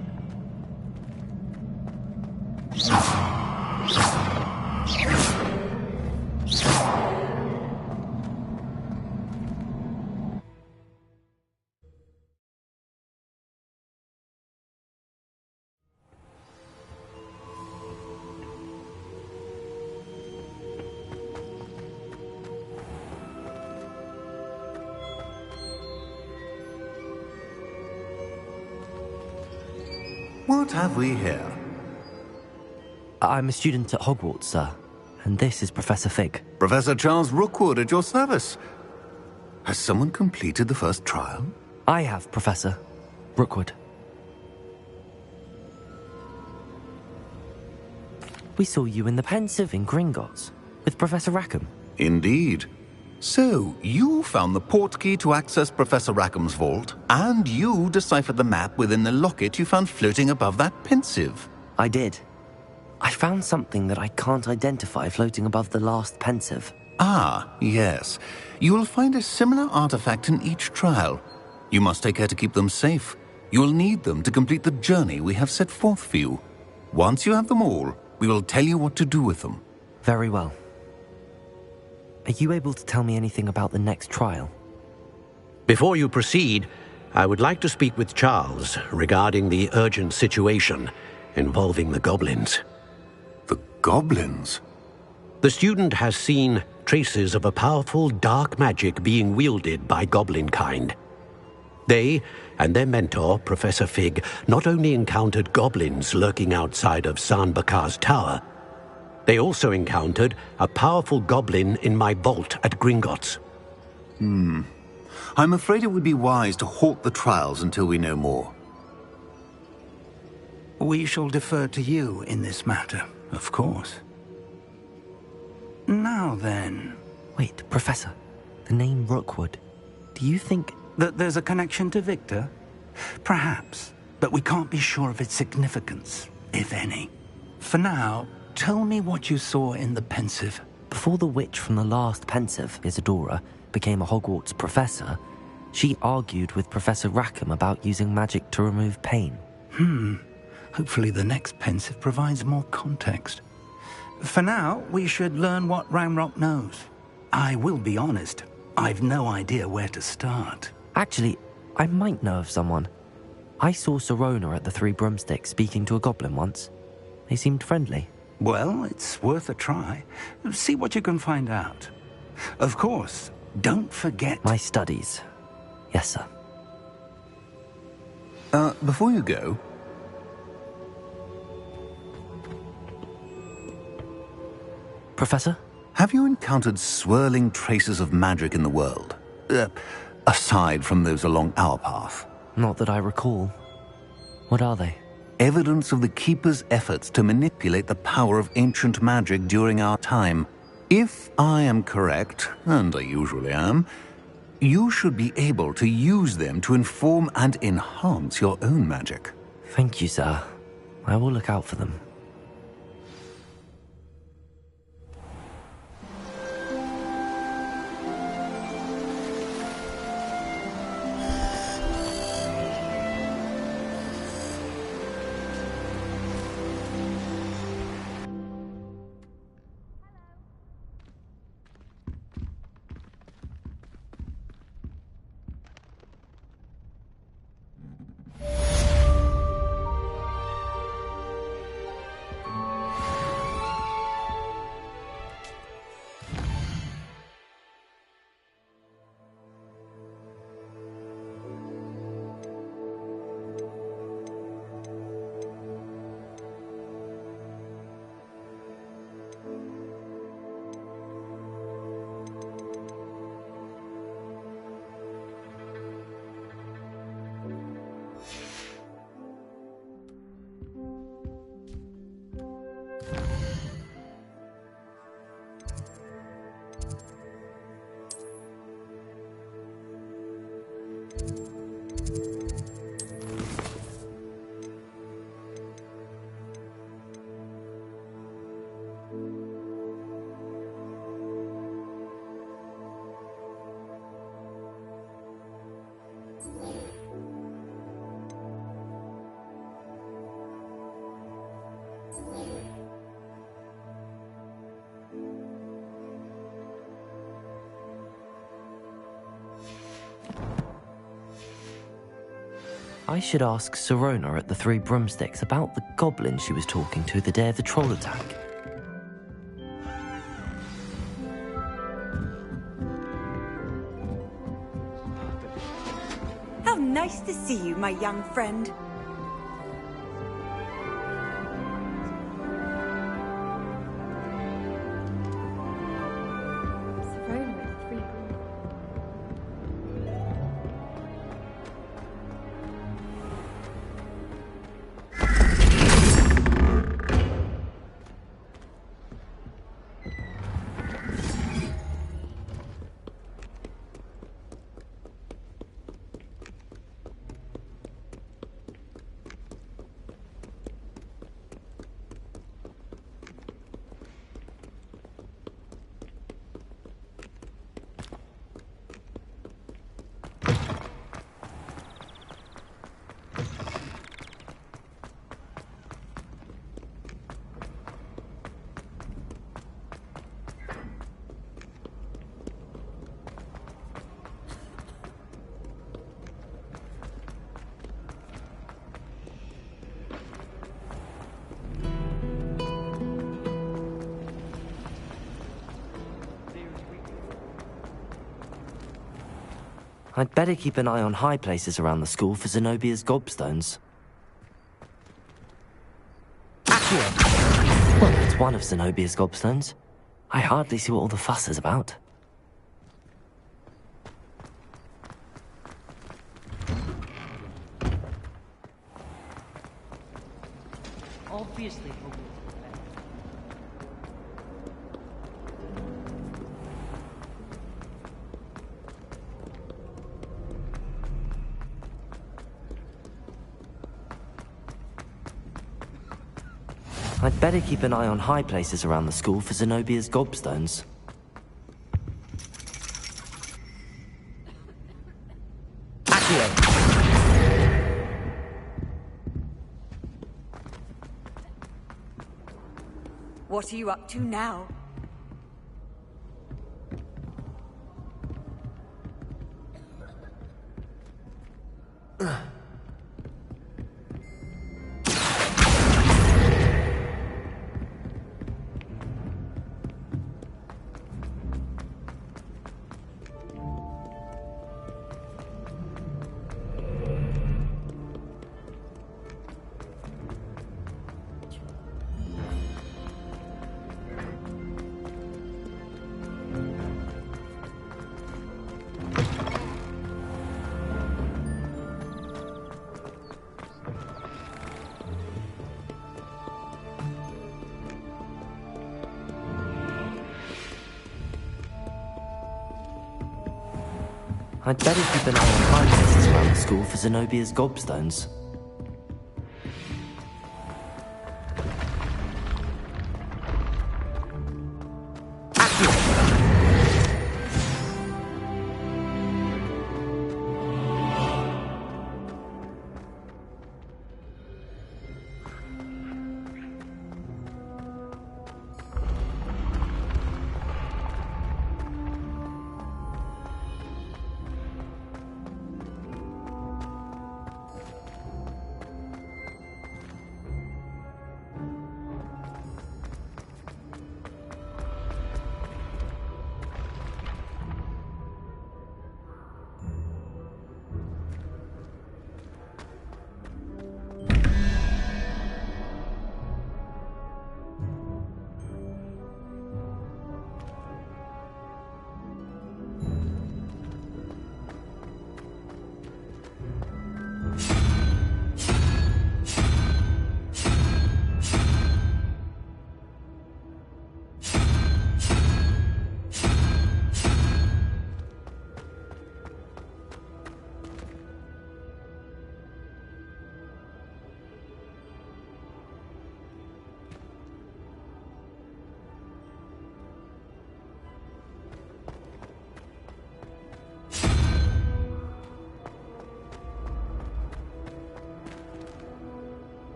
What have we here? I'm a student at Hogwarts, sir. And this is Professor Fig. Professor Charles Rookwood at your service. Has someone completed the first trial? I have, Professor Rookwood. We saw you in the Pensive in Gringotts with Professor Rackham. Indeed. So, you found the portkey to access Professor Rackham's vault, and you deciphered the map within the locket you found floating above that Pensive. I did. I found something that I can't identify floating above the last Pensive. Ah, yes. You will find a similar artifact in each trial. You must take care to keep them safe. You will need them to complete the journey we have set forth for you. Once you have them all, we will tell you what to do with them. Very well. Are you able to tell me anything about the next trial? Before you proceed, I would like to speak with Charles regarding the urgent situation involving the goblins. The goblins? The student has seen traces of a powerful dark magic being wielded by goblin kind. They and their mentor, Professor Fig, not only encountered goblins lurking outside of San Bakar's tower, they also encountered a powerful goblin in my vault at Gringotts. I'm afraid it would be wise to halt the trials until we know more. We shall defer to you in this matter, of course. Now then... Wait, Professor. The name Rookwood. Do you think... that there's a connection to Victor? Perhaps, but we can't be sure of its significance, if any. For now, tell me what you saw in the Pensive. Before the witch from the last Pensive, Isadora, became a Hogwarts professor, she argued with Professor Rackham about using magic to remove pain. Hopefully the next Pensive provides more context. For now, we should learn what Ranrock knows. I will be honest, I've no idea where to start. Actually, I might know of someone. I saw Sirona at the Three Broomsticks speaking to a goblin once. They seemed friendly. Well, it's worth a try. See what you can find out. Of course, don't forget... My studies. Yes, sir. Before you go... Professor? Have you encountered swirling traces of magic in the world? Aside from those along our path? Not that I recall. What are they? Evidence of the Keeper's efforts to manipulate the power of ancient magic during our time. If I am correct, and I usually am, you should be able to use them to inform and enhance your own magic. Thank you, sir. I will look out for them. I should ask Sirona at the Three Broomsticks about the goblin she was talking to the day of the troll attack. How nice to see you, my young friend. I'd better keep an eye on high places around the school for Zenobia's gobstones. Accio! Well, that's one of Zenobia's gobstones. I hardly see what all the fuss is about. Obviously. I'd better keep an eye on high places around the school for Zenobia's gobstones. Accio! What are you up to now? I'd better keep an eye on high places around the school for Zenobia's gobstones.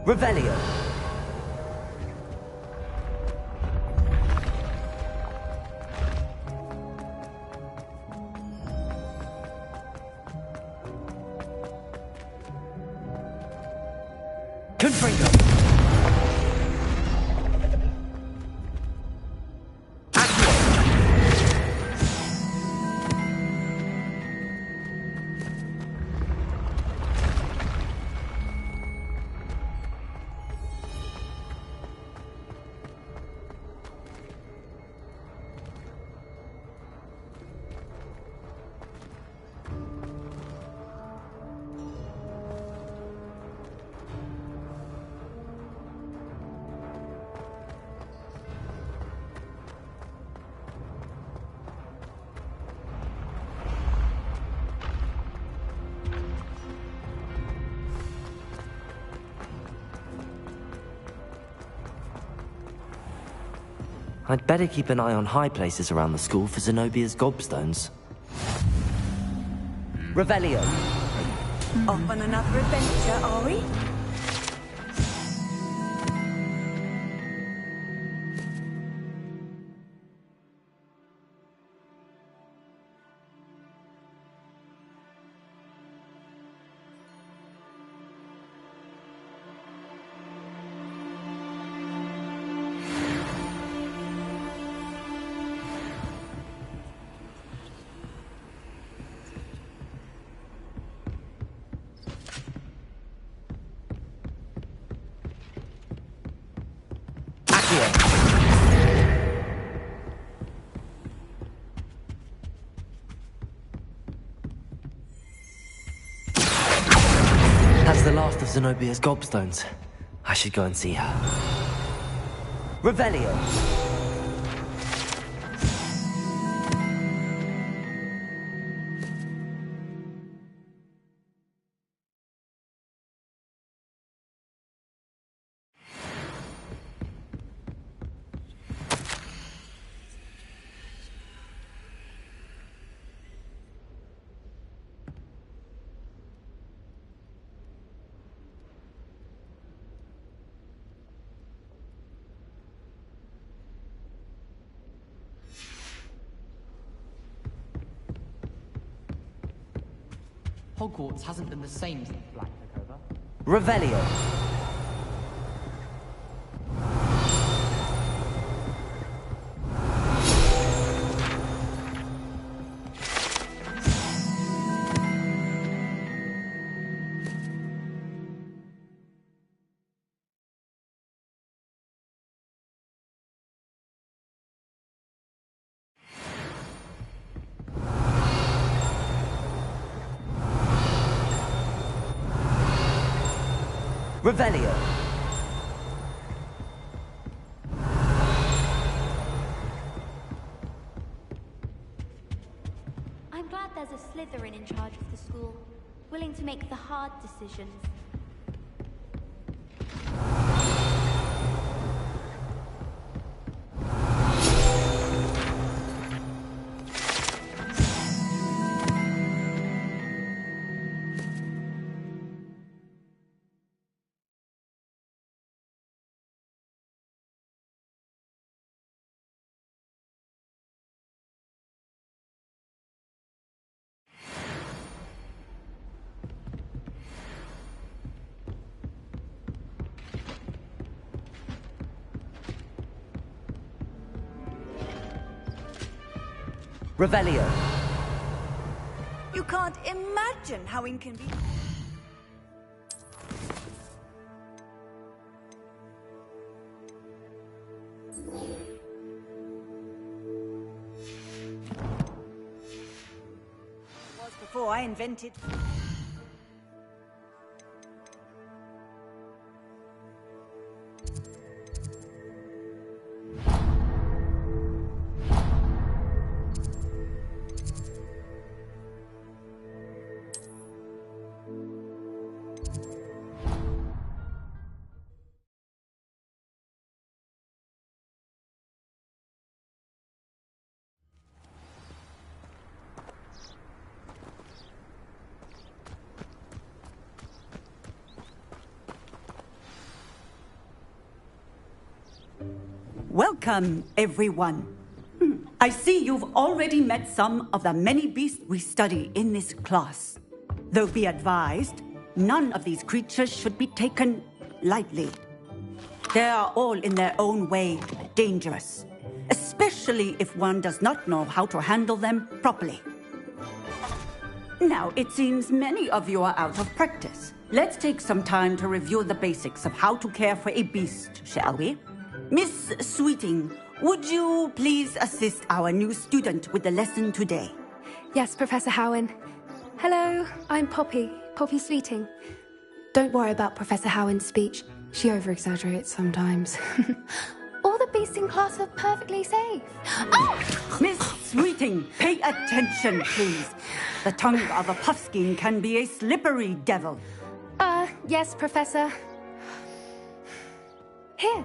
Revelio. Confringo. I'd better keep an eye on high places around the school for Zenobia's gobstones. Revelio. Off on another adventure, are we? That's the last of Zenobia's gobstones. I should go and see her. Revelio! Hogwarts hasn't been the same since Black took over. Revelio! Revelio! I'm glad there's a Slytherin in charge of the school, willing to make the hard decisions. Revelio! You can't imagine how inconvenient. Was before I invented. Welcome, everyone. I see you've already met some of the many beasts we study in this class. Though be advised, none of these creatures should be taken lightly. They are all in their own way dangerous, especially if one does not know how to handle them properly. Now, it seems many of you are out of practice. Let's take some time to review the basics of how to care for a beast, shall we? Miss Sweeting, would you please assist our new student with the lesson today? Yes, Professor Howin. Hello, I'm Poppy Sweeting. Don't worry about Professor Howin's speech. She over-exaggerates sometimes. All the beasts in class are perfectly safe. Oh! Miss Sweeting, pay attention, please. The tongue of a puffskein can be a slippery devil. Yes, Professor. Here.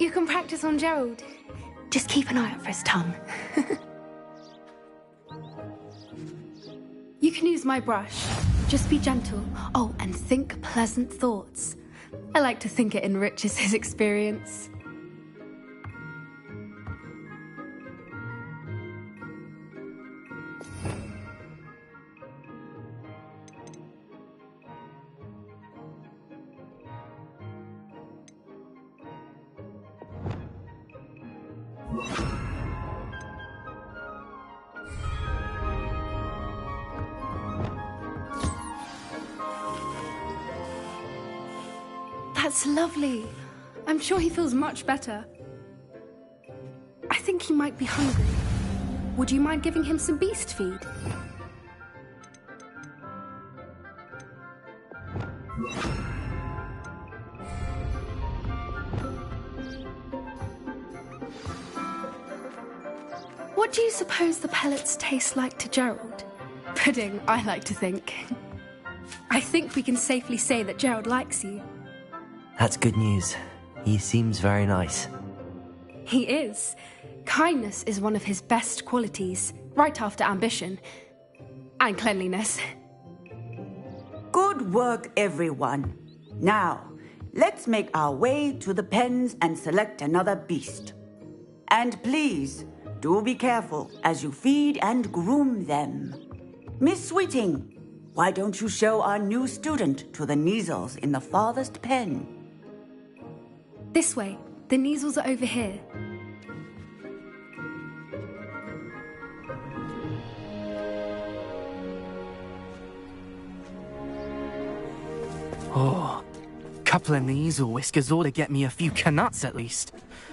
You can practice on Gerald. Just keep an eye out for his tongue. You can use my brush. Just be gentle. Oh, and think pleasant thoughts. I like to think it enriches his experience. That's lovely. I'm sure he feels much better. I think he might be hungry. Would you mind giving him some beast feed? What do you suppose the pellets taste like to Gerald? Pudding, I like to think. I think we can safely say that Gerald likes you. That's good news. He seems very nice. He is. Kindness is one of his best qualities, right after ambition. And cleanliness. Good work, everyone. Now, let's make our way to the pens and select another beast. And please, do be careful as you feed and groom them. Miss Sweeting, why don't you show our new student to the Kneazles in the farthest pen? This way. The Kneazles are over here. Oh, couple of Kneazle whiskers ought to get me a few Knuts at least.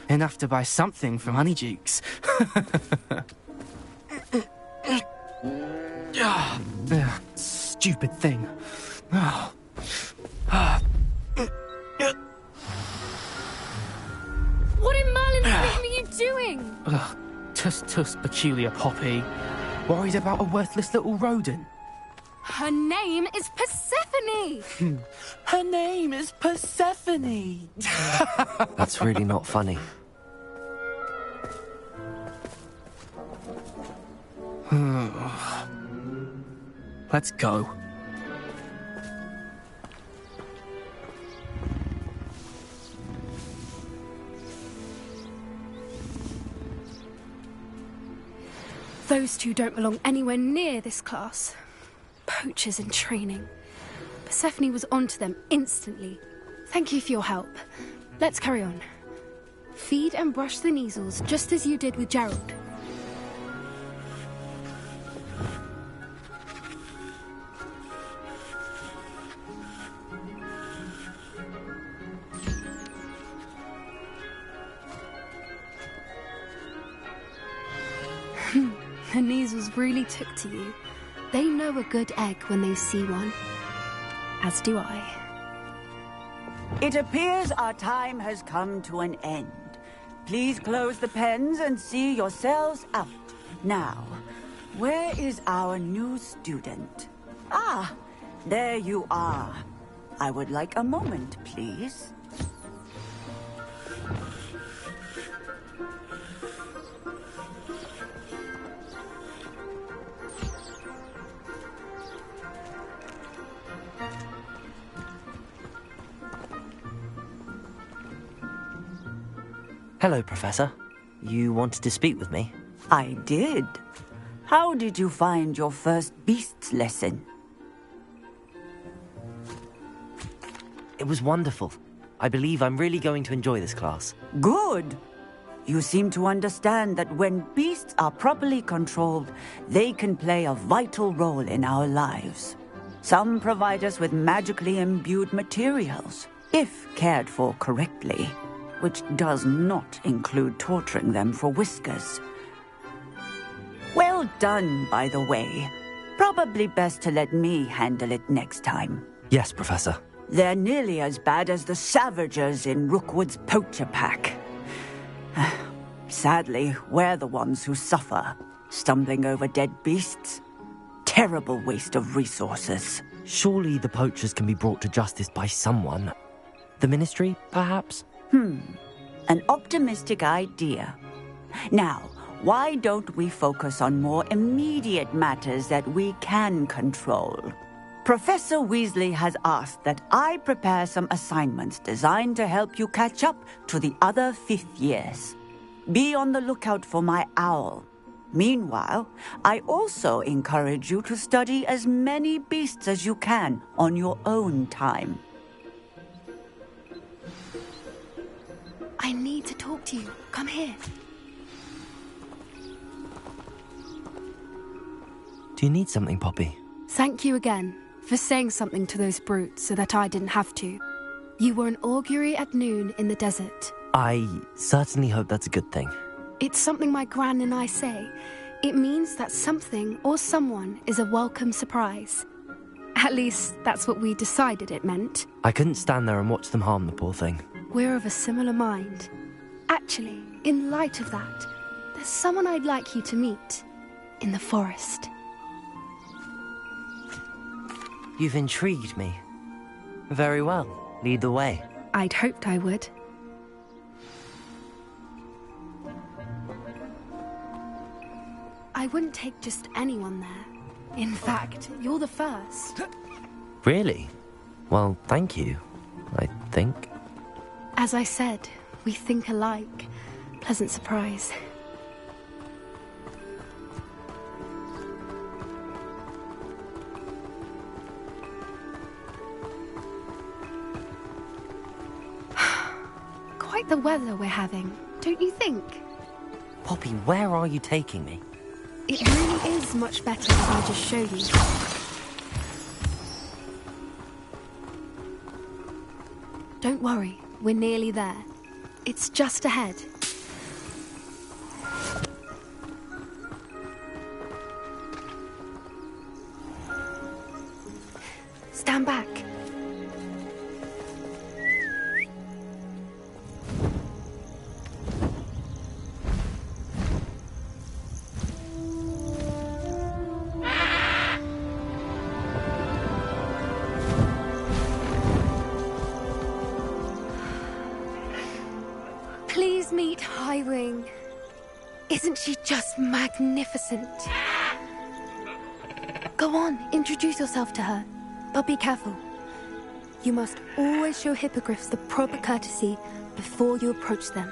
Enough to buy something from Honeydukes. Stupid thing. What in Merlin's name are you doing? Ugh, tuss, peculiar Poppy. Worried about a worthless little rodent? Her name is Persephone! Her name is Persephone! That's really not funny. Let's go. Those two don't belong anywhere near this class. Poachers in training. Persephone was onto them instantly. Thank you for your help. Let's carry on. Feed and brush the Kneazles just as you did with Gerald. The Kneazles really took to you. They know a good egg when they see one. As do I. It appears our time has come to an end. Please close the pens and see yourselves out. Now, where is our new student? Ah, there you are. I would like a moment, please. Hello, Professor. You wanted to speak with me? I did. How did you find your first beasts lesson? It was wonderful. I believe I'm really going to enjoy this class. Good. You seem to understand that when beasts are properly controlled, they can play a vital role in our lives. Some provide us with magically imbued materials, if cared for correctly, which does not include torturing them for whiskers. Well done, by the way. Probably best to let me handle it next time. Yes, Professor. They're nearly as bad as the Savagers in Rookwood's poacher pack. Sadly, we're the ones who suffer, stumbling over dead beasts. Terrible waste of resources. Surely the poachers can be brought to justice by someone. The Ministry, perhaps? An optimistic idea. Now, why don't we focus on more immediate matters that we can control? Professor Weasley has asked that I prepare some assignments designed to help you catch up to the other 5th years. Be on the lookout for my owl. Meanwhile, I also encourage you to study as many beasts as you can on your own time. I need to talk to you. Come here. Do you need something, Poppy? Thank you again for saying something to those brutes so that I didn't have to. You were an augury at noon in the desert. I certainly hope that's a good thing. It's something my gran and I say. It means that something or someone is a welcome surprise. At least, that's what we decided it meant. I couldn't stand there and watch them harm the poor thing. We're of a similar mind. Actually, in light of that, there's someone I'd like you to meet. In the forest. You've intrigued me. Very well. Lead the way. I'd hoped I would. I wouldn't take just anyone there. In fact, you're the first. Really? Well, thank you, I think. As I said, we think alike. Pleasant surprise. Quite the weather we're having, don't you think? Poppy, where are you taking me? It really is much better if I just show you. Don't worry, we're nearly there. It's just ahead. Stand back. Please meet Highwing. Isn't she just magnificent? Go on, introduce yourself to her. But be careful. You must always show hippogriffs the proper courtesy before you approach them.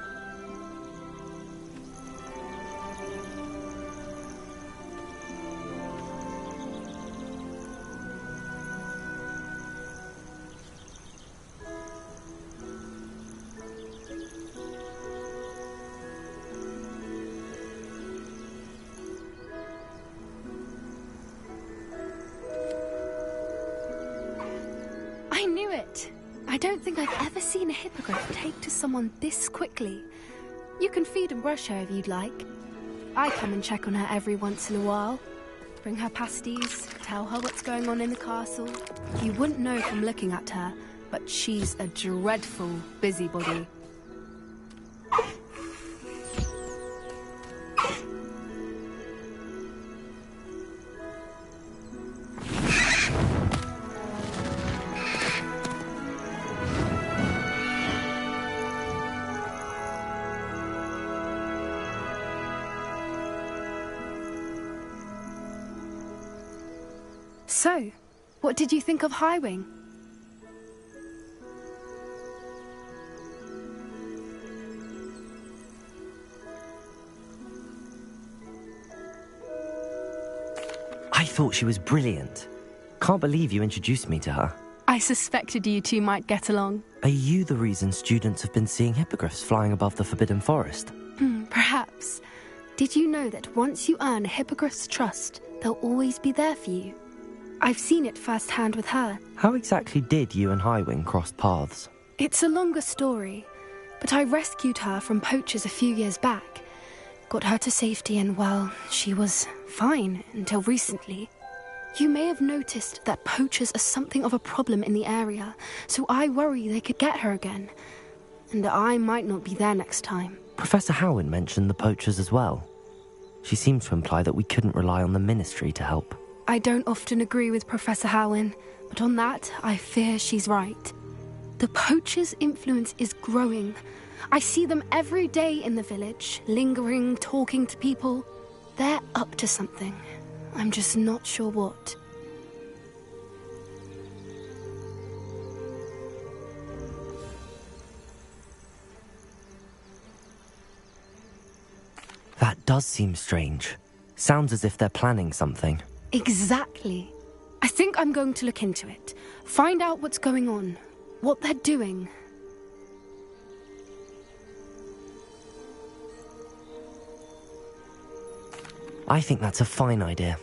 I knew it! I don't think I've ever seen a hippogriff take to someone this quickly. You can feed and brush her if you'd like. I come and check on her every once in a while. Bring her pasties, tell her what's going on in the castle. You wouldn't know from looking at her, but she's a dreadful busybody. So, what did you think of Highwing? I thought she was brilliant. Can't believe you introduced me to her. I suspected you two might get along. Are you the reason students have been seeing hippogriffs flying above the Forbidden Forest? Perhaps. Did you know that once you earn a hippogriff's trust, they'll always be there for you? I've seen it firsthand with her. How exactly did you and Highwing cross paths? It's a longer story, but I rescued her from poachers a few years back. Got her to safety and, well, she was fine until recently. You may have noticed that poachers are something of a problem in the area, so I worry they could get her again. And I might not be there next time. Professor Howin mentioned the poachers as well. She seemed to imply that we couldn't rely on the Ministry to help. I don't often agree with Professor Howin, but on that, I fear she's right. The poachers' influence is growing. I see them every day in the village, lingering, talking to people. They're up to something. I'm just not sure what. does seem strange. Sounds as if they're planning something. Exactly. I think I'm going to look into it. Find out what's going on. What they're doing. I think that's a fine idea.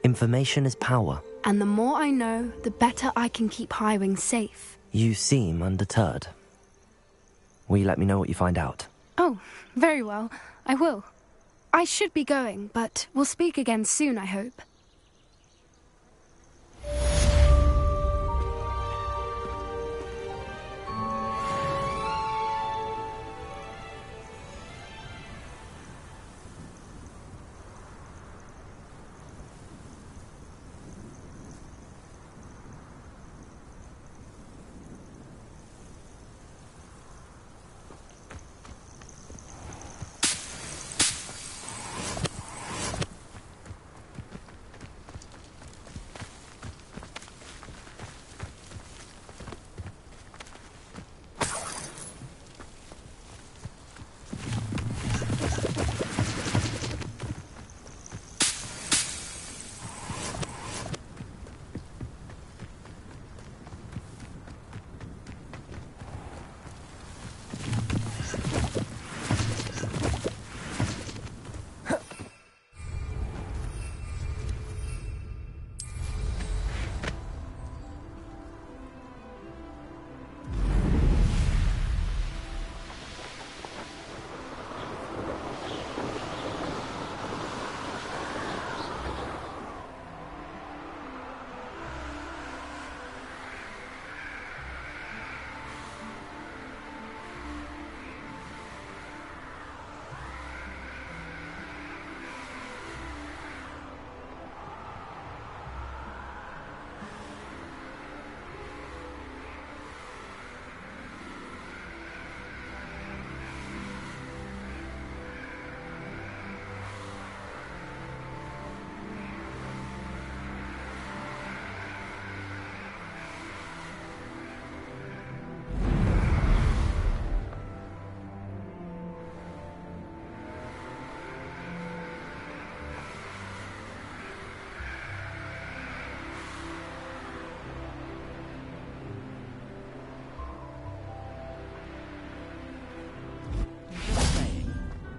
Information is power. And the more I know, the better I can keep Highwing safe. You seem undeterred. Will you let me know what you find out? Oh, very well. I will. I should be going, but we'll speak again soon, I hope.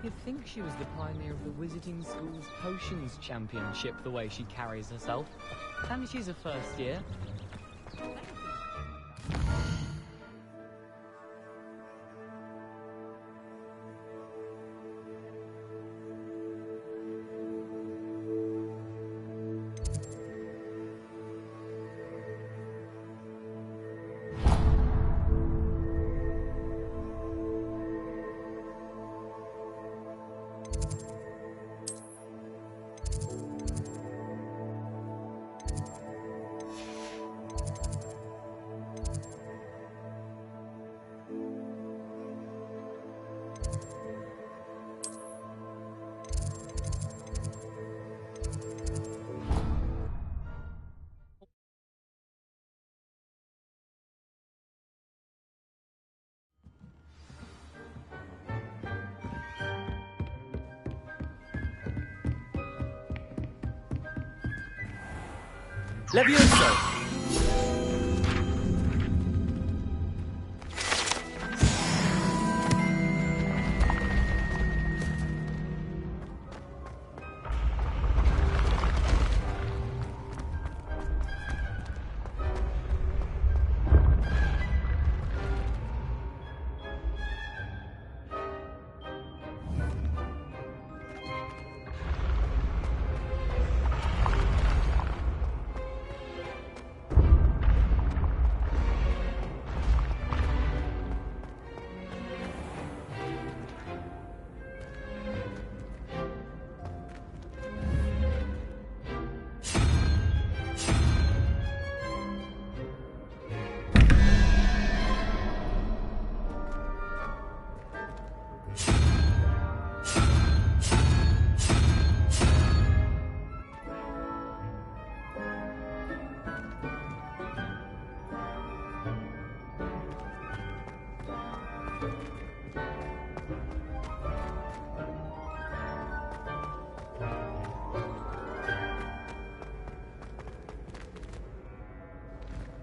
You'd think she was the pioneer of the Wizarding School's Potions Championship, the way she carries herself. And she's a first year. Levioso!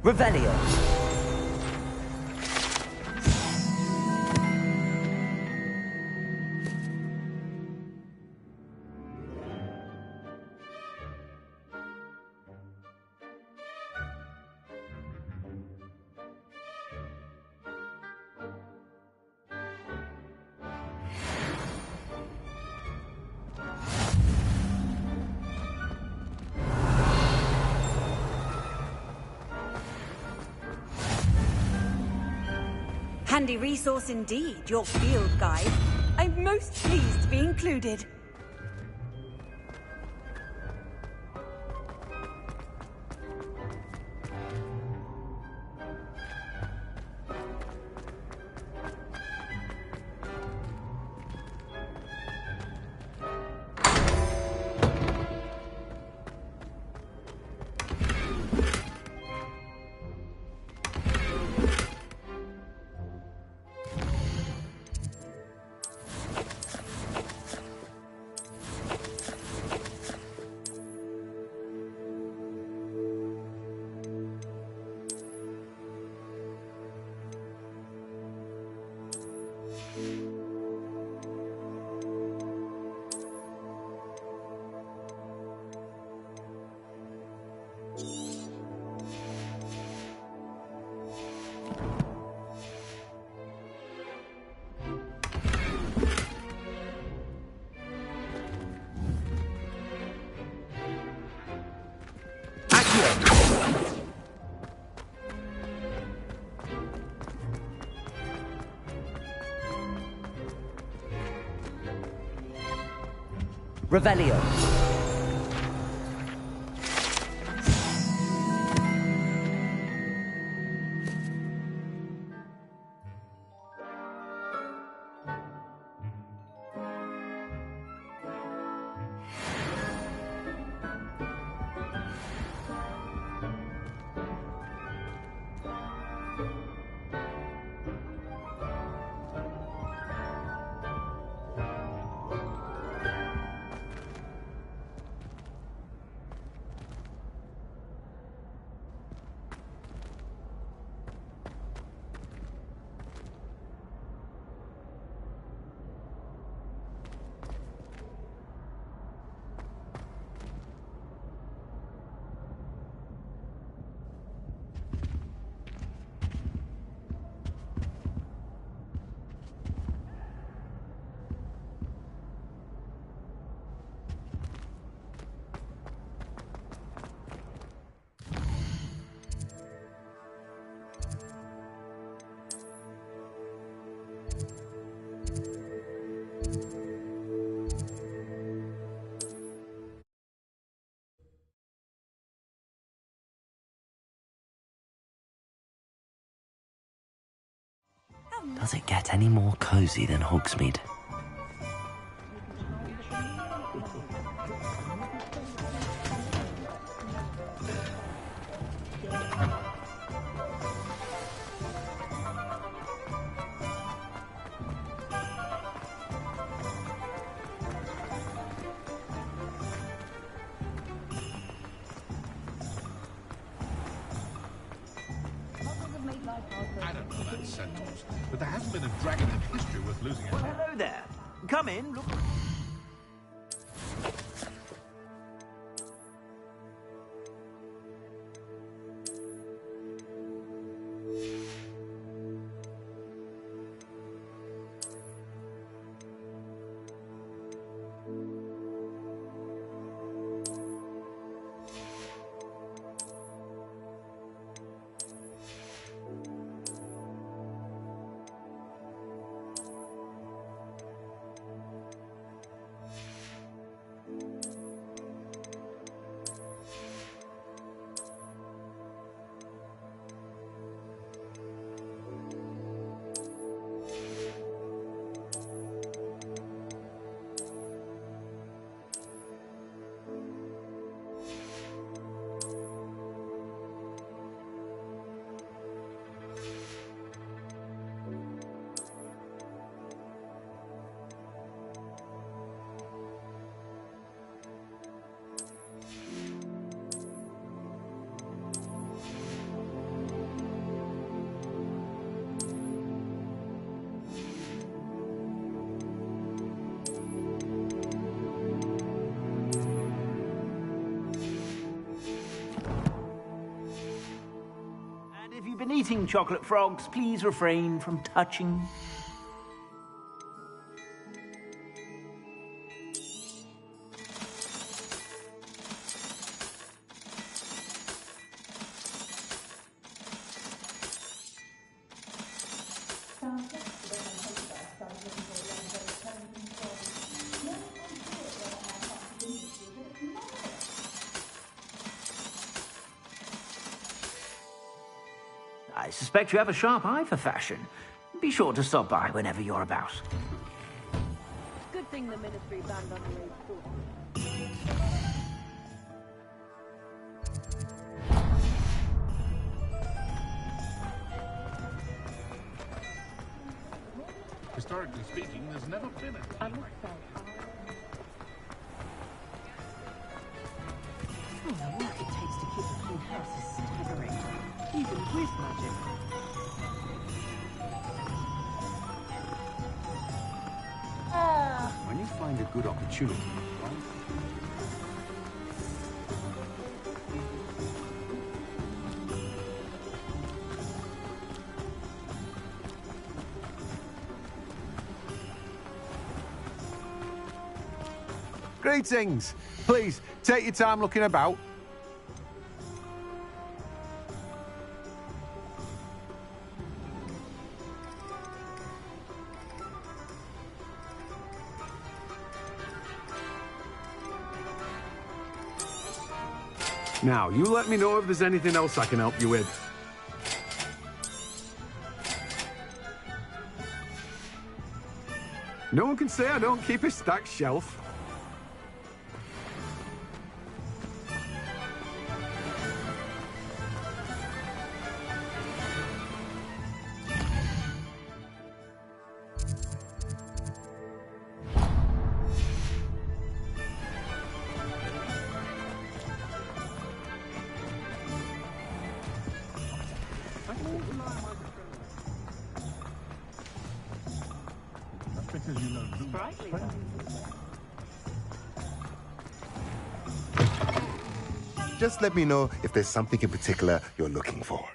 Revelio. Handy resource indeed, your field guide. I'm most pleased to be included. Revelio. Does it get any more cozy than Hogsmeade? I don't know that sentence, but there hasn't been a dragon in history worth losing a head. Hello there. Come in, look. you've been eating chocolate frogs, please refrain from touching. I suspect you have a sharp eye for fashion. Be sure to stop by whenever you're about. Good thing the Ministry banned underage food. Historically speaking, there's never been a time like that. Oh, the work it takes to keep a clean house is staggering, even with magic. When you find a good opportunity, right? Greetings! Please, take your time looking about. Now, you let me know if there's anything else I can help you with. No one can say I don't keep a stacked shelf. Just let me know if there's something in particular you're looking for.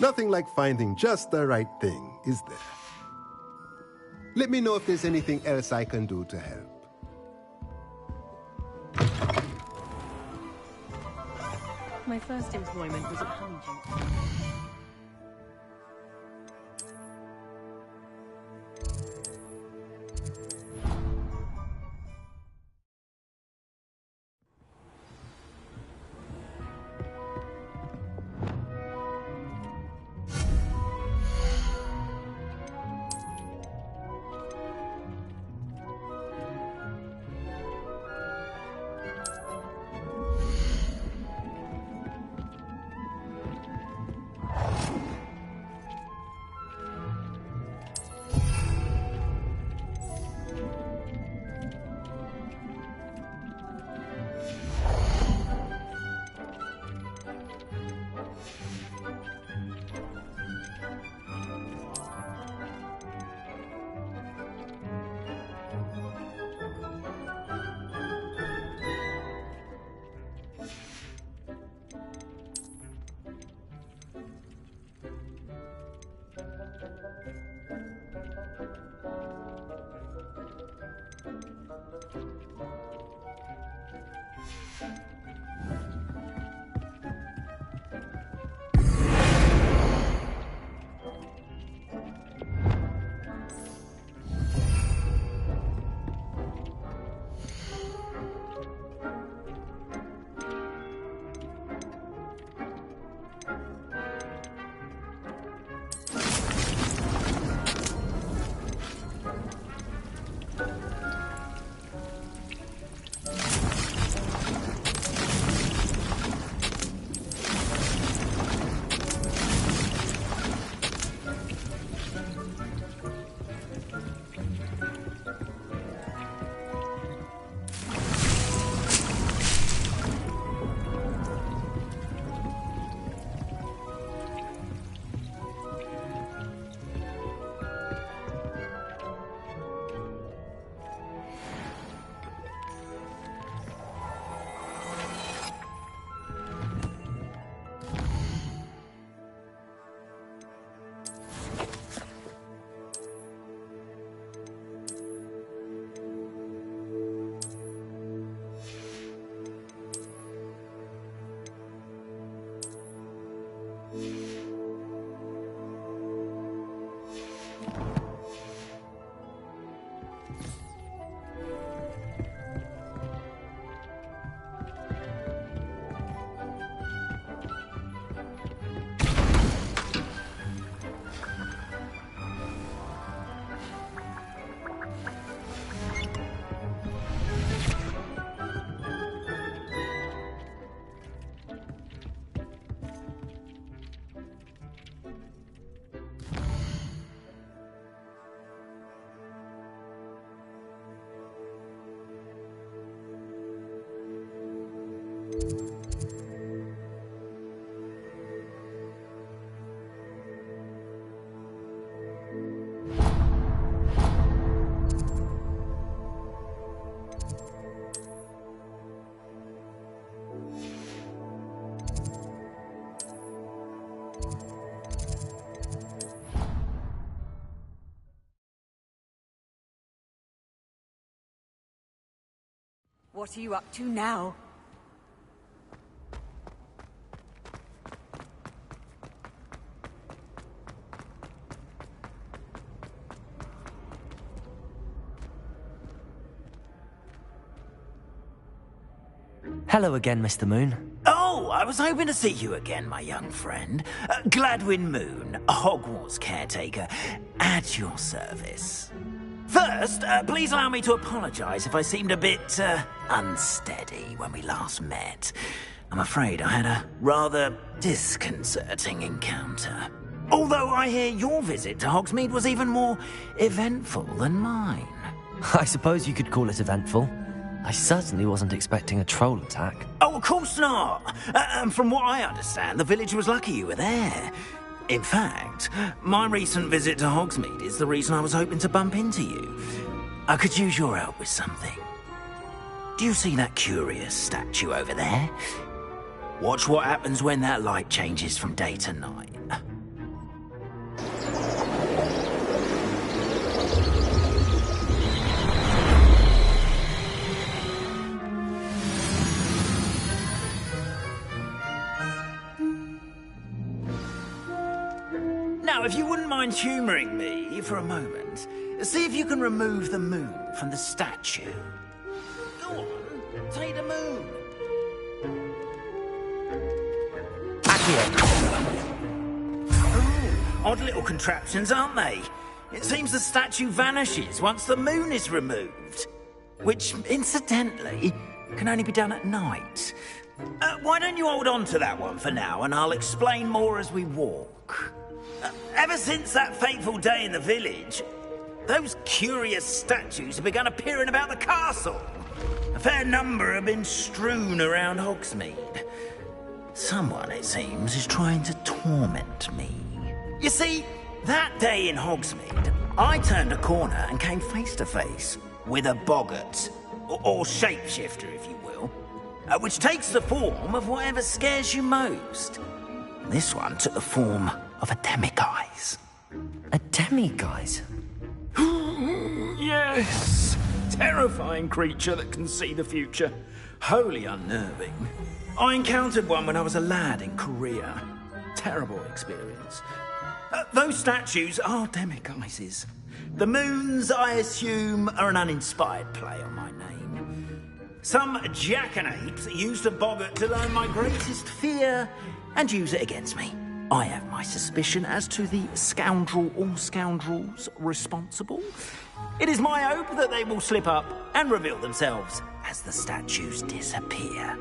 Nothing like finding just the right thing, is there? Let me know if there's anything else I can do to help. My first employment was at Huntington. What are you up to now? Hello again, Mr. Moon. Oh, I was hoping to see you again, my young friend. Gladwin Moon, Hogwarts caretaker, at your service. First, please allow me to apologize if I seemed a bit, unsteady when we last met. I'm afraid I had a rather disconcerting encounter. Although I hear your visit to Hogsmeade was even more eventful than mine. I suppose you could call it eventful. I certainly wasn't expecting a troll attack. Oh, of course not. And from what I understand, the village was lucky you were there. In fact, my recent visit to Hogsmeade is the reason I was hoping to bump into you. I could use your help with something. Do you see that curious statue over there? Watch what happens when that light changes from day to night. Now, if you wouldn't mind humouring me for a moment, see if you can remove the moon from the statue. Go on, take the moon. Oh, odd little contraptions, aren't they? It seems the statue vanishes once the moon is removed. Which, incidentally, can only be done at night. Why don't you hold on to that one for now, and I'll explain more as we walk. Ever since that fateful day in the village, those curious statues have begun appearing about the castle. A fair number have been strewn around Hogsmeade. Someone, it seems, is trying to torment me. You see, that day in Hogsmeade, I turned a corner and came face to face with a boggart, or shapeshifter, if you will, which takes the form of whatever scares you most. This one took the form of a demiguise. A demiguise? Yes! Terrifying creature that can see the future. Wholly unnerving. I encountered one when I was a lad in Korea. Terrible experience. Those statues are demiguises. The moons, I assume, are an uninspired play on my name. Some jackanapes used a boggart to learn my greatest fear and use it against me. I have my suspicion as to the scoundrel or scoundrels responsible. It is my hope that they will slip up and reveal themselves as the statues disappear.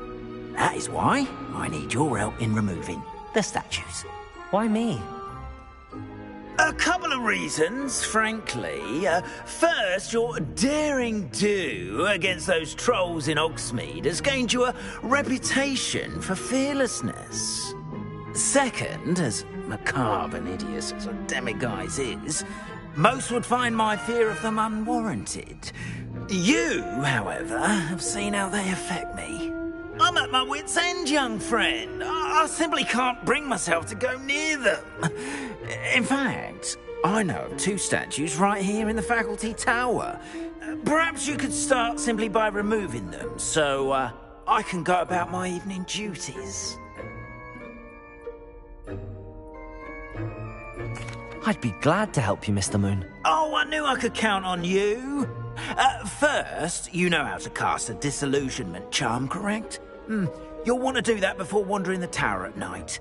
That is why I need your help in removing the statues. Why me? A couple of reasons, frankly. First, your daring do against those trolls in Hogsmeade has gained you a reputation for fearlessness. Second, as macabre and hideous as a demiguise is, most would find my fear of them unwarranted. You, however, have seen how they affect me. I'm at my wit's end, young friend. I simply can't bring myself to go near them. In fact, I know of two statues right here in the faculty tower. Perhaps you could start simply by removing them, so I can go about my evening duties. I'd be glad to help you, Mr. Moon. Oh, I knew I could count on you. First, you know how to cast a disillusionment charm, correct? You'll want to do that before wandering the tower at night.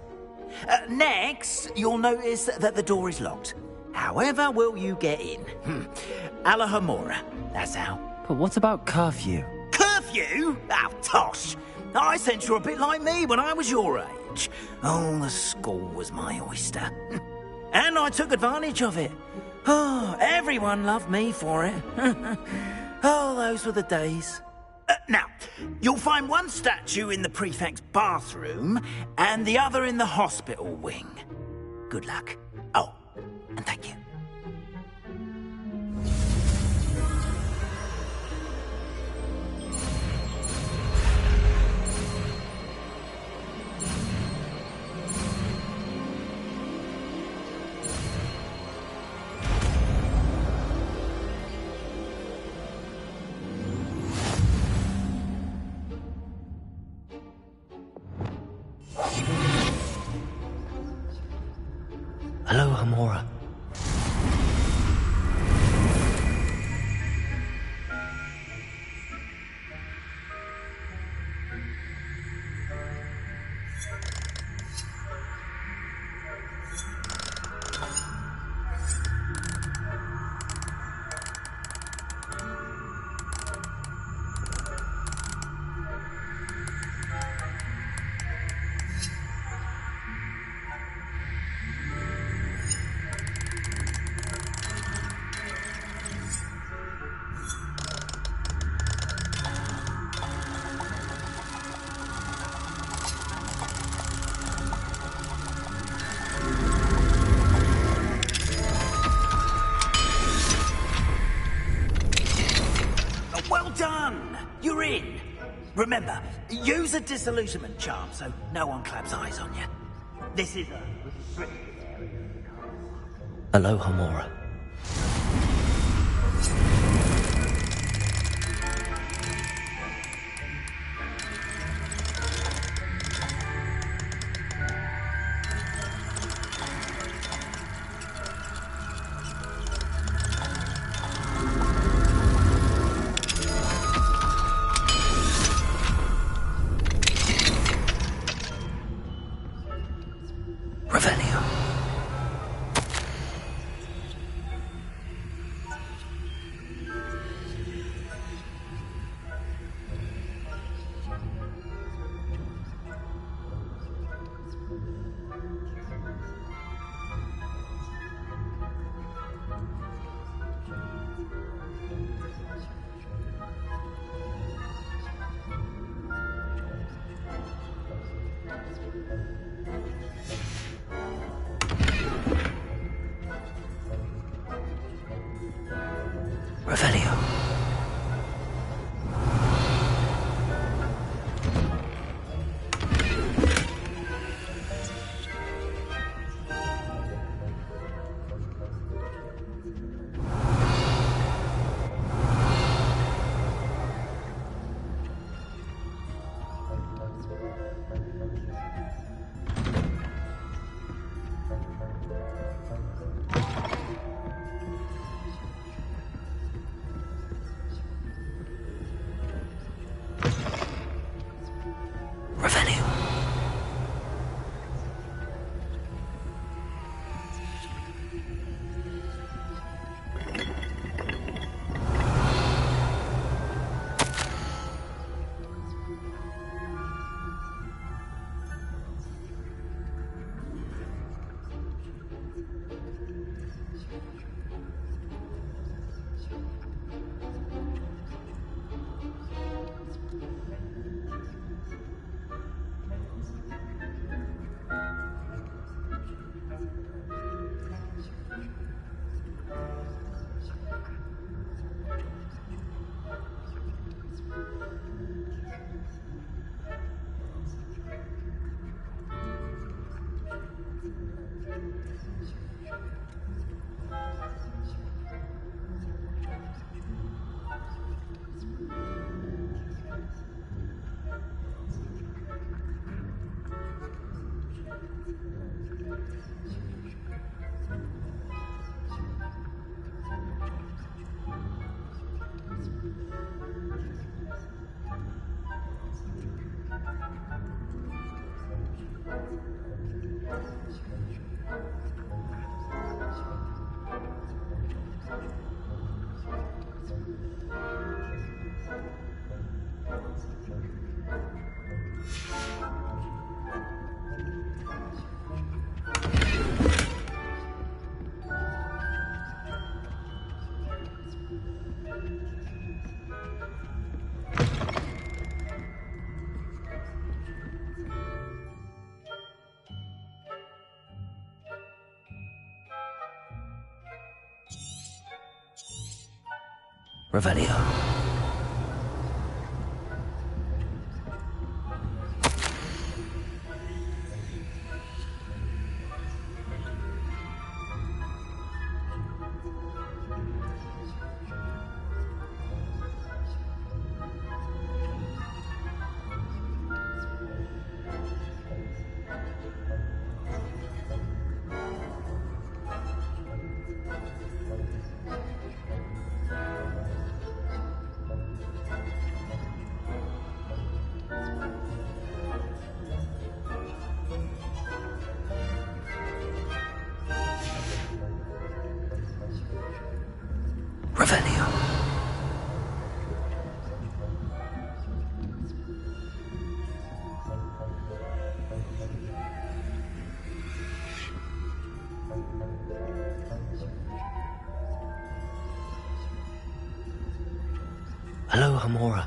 Next, you'll notice that the door is locked. However will you get in? Alohomora, that's how. But what about curfew? Curfew? Oh, tosh. I sense you're a bit like me when I was your age. Oh, the school was my oyster. And I took advantage of it. Oh, everyone loved me for it. Oh, those were the days. Now, you'll find one statue in the prefect's bathroom and the other in the hospital wing. Good luck. Oh, and thank you. Hello, Hamura. Well done! You're in. Remember, use a disillusionment charm so no one claps eyes on you. This is a restricted area. Hello, Hamura. Revelio. Revelio. Revelio. Hello, Hamura.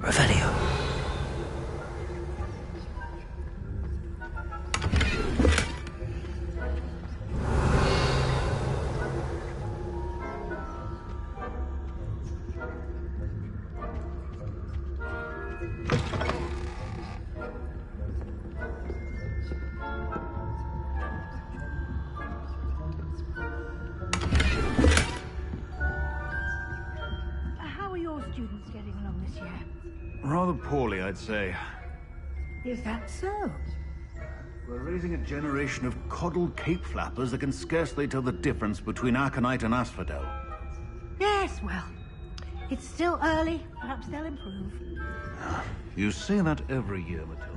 Revelio. How are your students getting along this year? Rather poorly, I'd say. Is that so? We're raising a generation of coddled cape flappers that can scarcely tell the difference between Aconite and Asphodel. Yes, well, it's still early. Perhaps they'll improve. You say that every year, Matilda.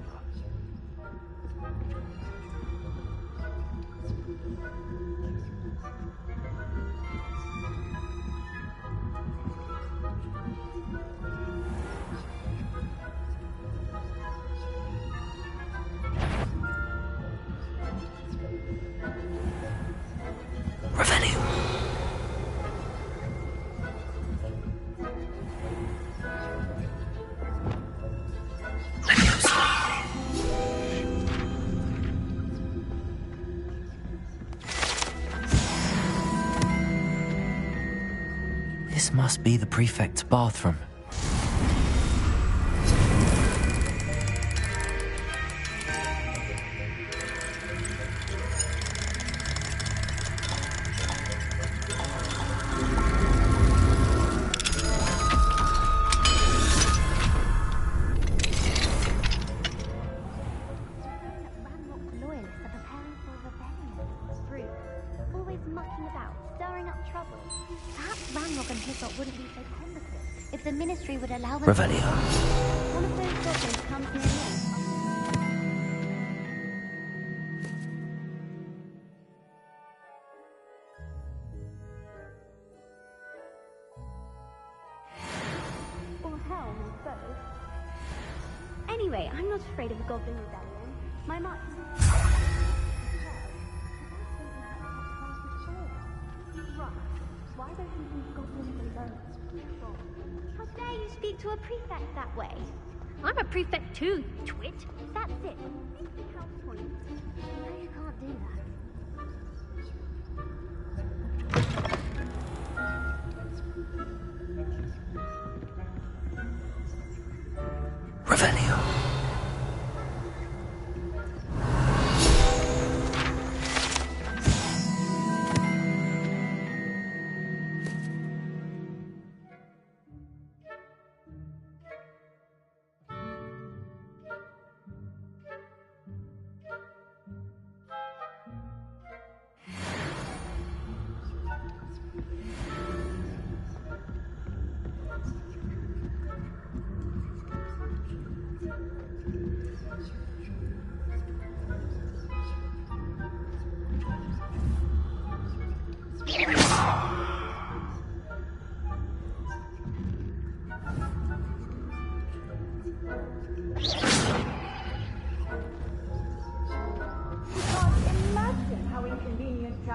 This must be the prefect's bathroom. Revelio. One of those goblins comes near me. Or hell, both. Anyway, I'm not afraid of a goblin rebellion. My mark is... Why don't you think goblins alone? How dare you speak to a prefect that way? I'm a prefect too, you twit. That's it. Make me house point. No, you can't do that.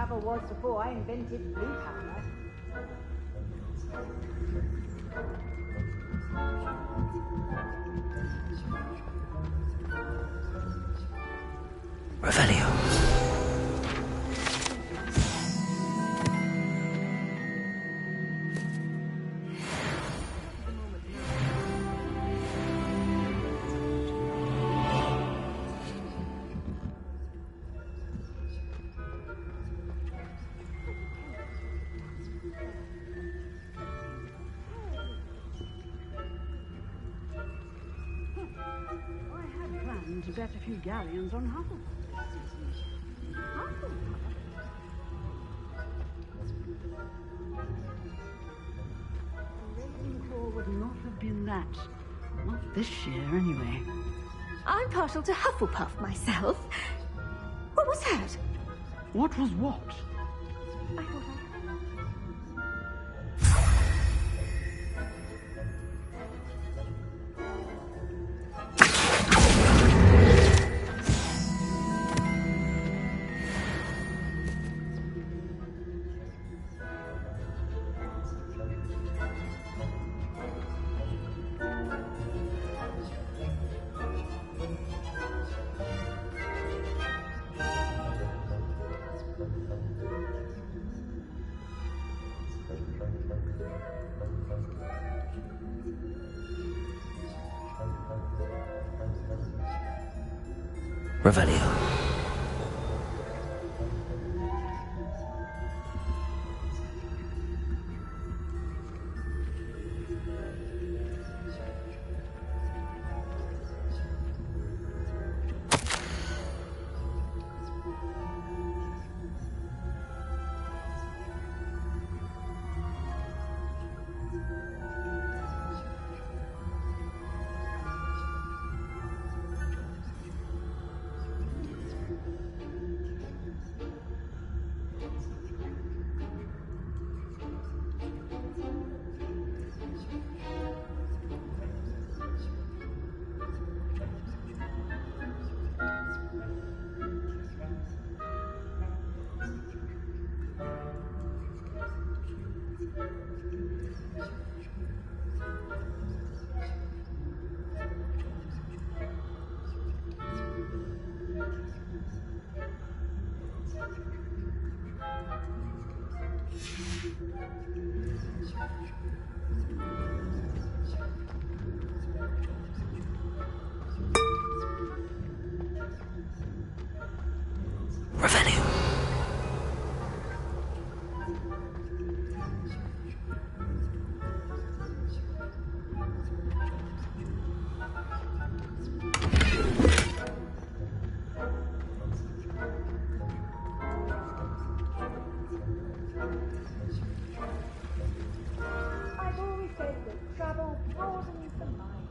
travel was before I invented blue powder. Revelio. I had planned to bet a few galleons on Hufflepuff. Ravenclaw would not have been that. Not this year, anyway. I'm partial to Hufflepuff myself. What was that? What was what? I thought Revelio. I've always said that travel broadens the mind.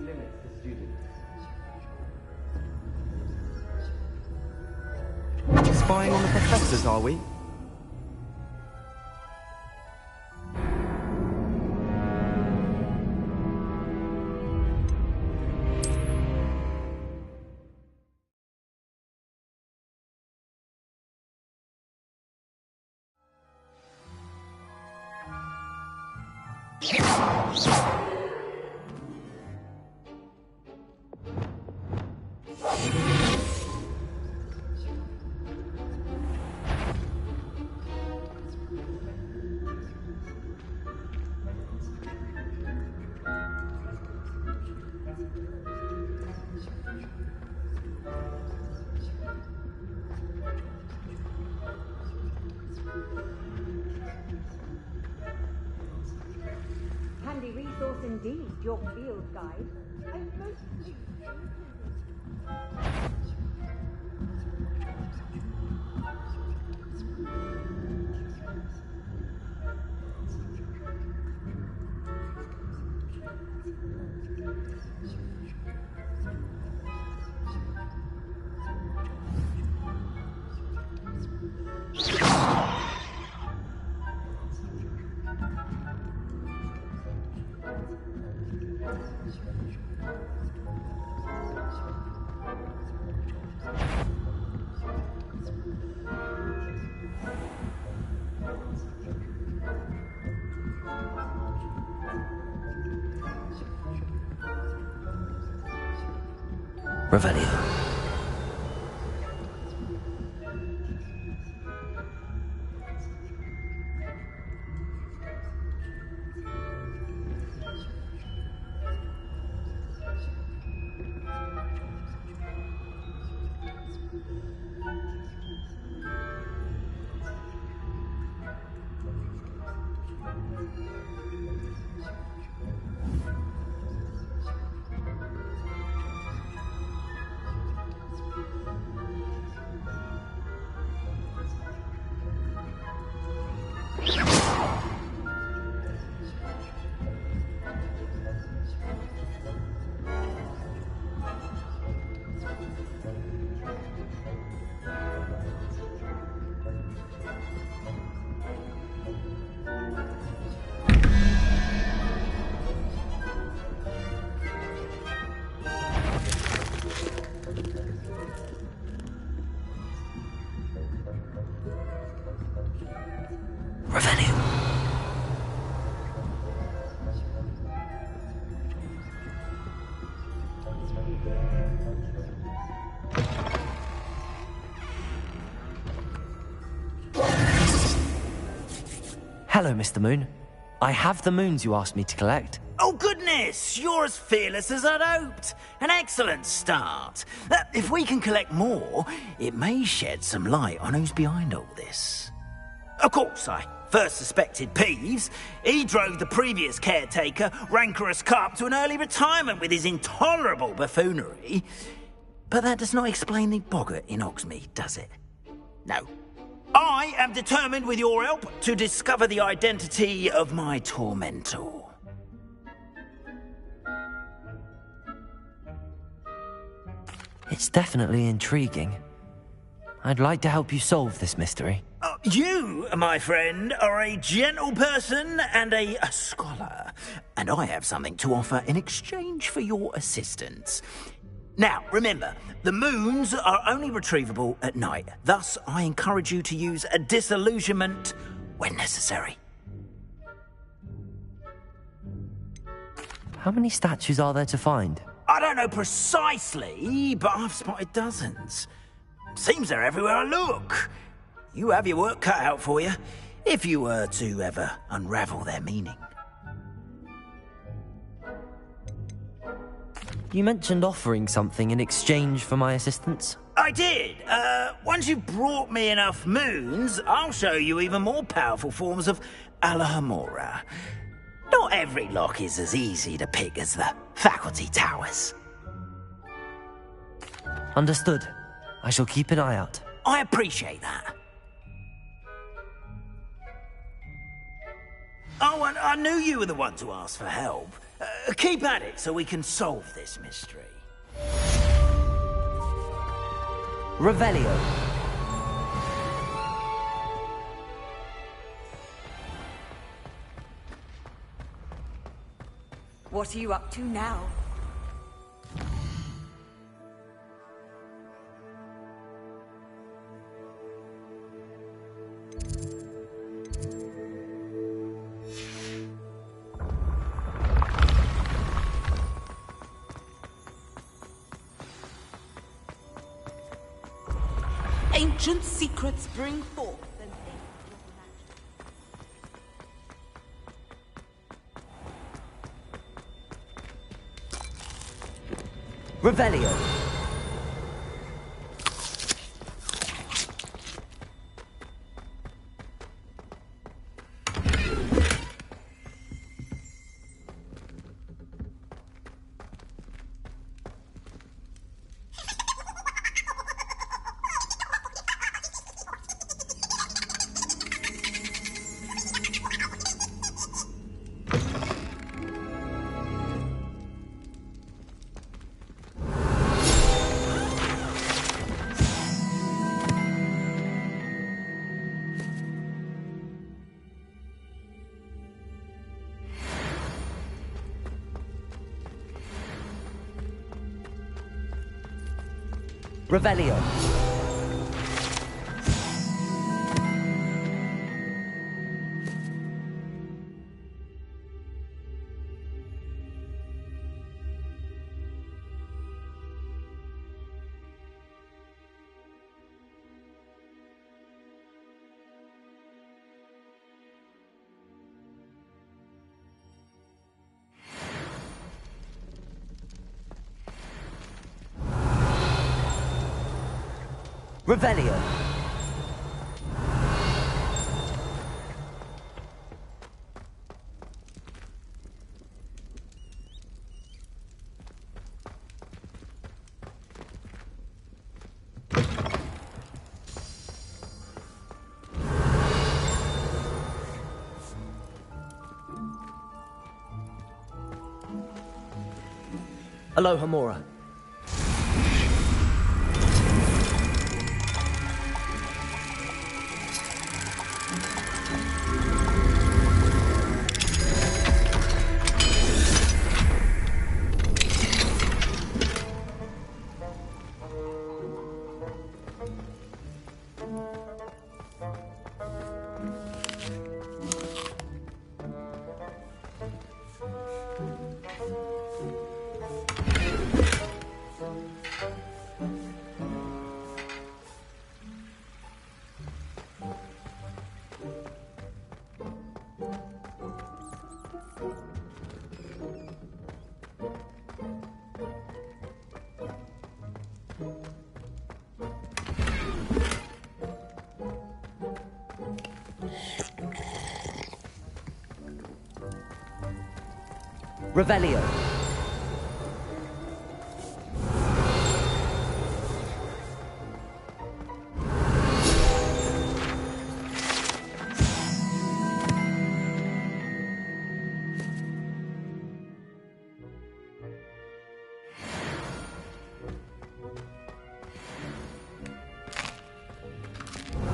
limits to students. Spying on the professors, are we? Handy resource indeed, your field guide. I'm most pleased. Revelio. Hello, Mr. Moon. I have the moons you asked me to collect. Oh, goodness! You're as fearless as I'd hoped. An excellent start. If we can collect more, it may shed some light on who's behind all this. Of course, I first suspected Peeves. He drove the previous caretaker, Rancorous Carp, to an early retirement with his intolerable buffoonery. But that does not explain the boggart in Hogsmeade, does it? No. I am determined, with your help, to discover the identity of my tormentor. It's definitely intriguing. I'd like to help you solve this mystery. You, my friend, are a gentle person and a scholar, and I have something to offer in exchange for your assistance. Now, remember, the moons are only retrievable at night. Thus, I encourage you to use a disillusionment when necessary. How many statues are there to find? I don't know precisely, but I've spotted dozens. Seems they're everywhere I look. You have your work cut out for you, if you were to ever unravel their meaning. You mentioned offering something in exchange for my assistance? I did. Once you've brought me enough moons, I'll show you even more powerful forms of Alohomora. Not every lock is as easy to pick as the faculty towers. Understood. I shall keep an eye out. I appreciate that. Oh, I knew you were the one to ask for help. Keep at it so we can solve this mystery. Revelio. What are you up to now? Ancient secrets bring forth. Revelio. Revelio. Revelio. Alohomora. Revelio.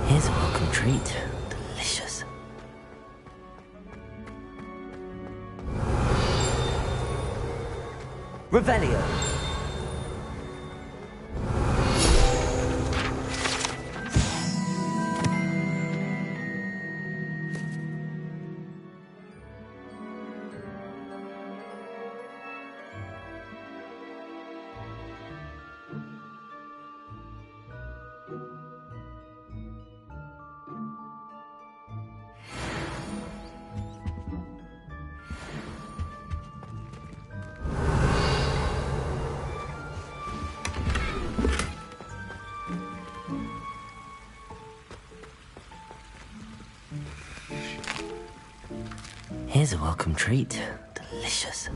Here's a welcome treat. Delicious. Revelio. Here's a welcome treat. Delicious.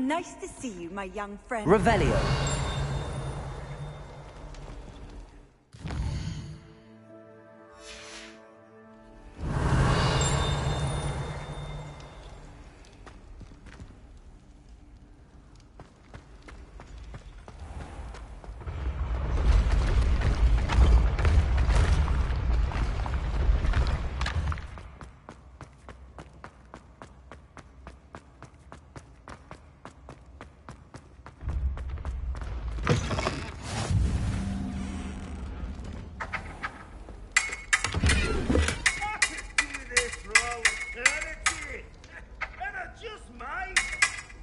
Nice to see you, my young friend. Revelio.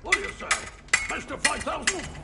What do you say? Mr. 5,000?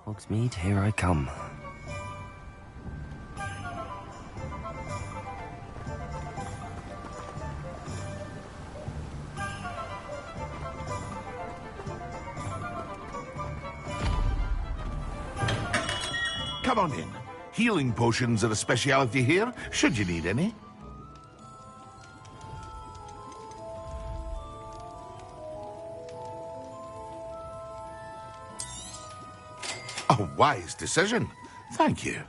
Hogsmeade, here I come. Come on in. Healing potions are a speciality here, should you need any. A wise decision. Thank you.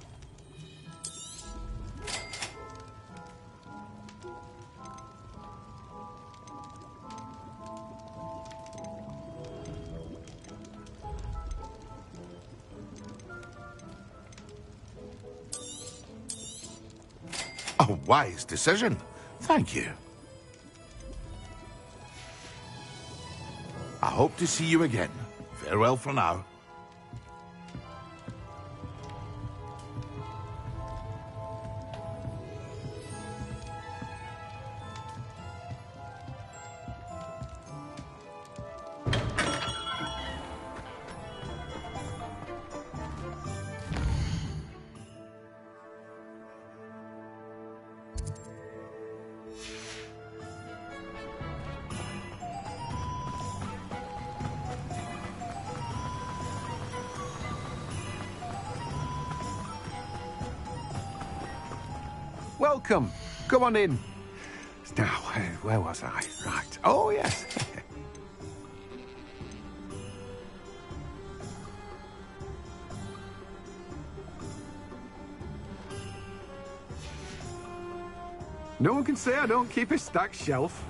A wise decision. Thank you. I hope to see you again. Farewell for now. Welcome. Come on in. Now, where was I? Right. Oh, yes. No one can say I don't keep a stacked shelf.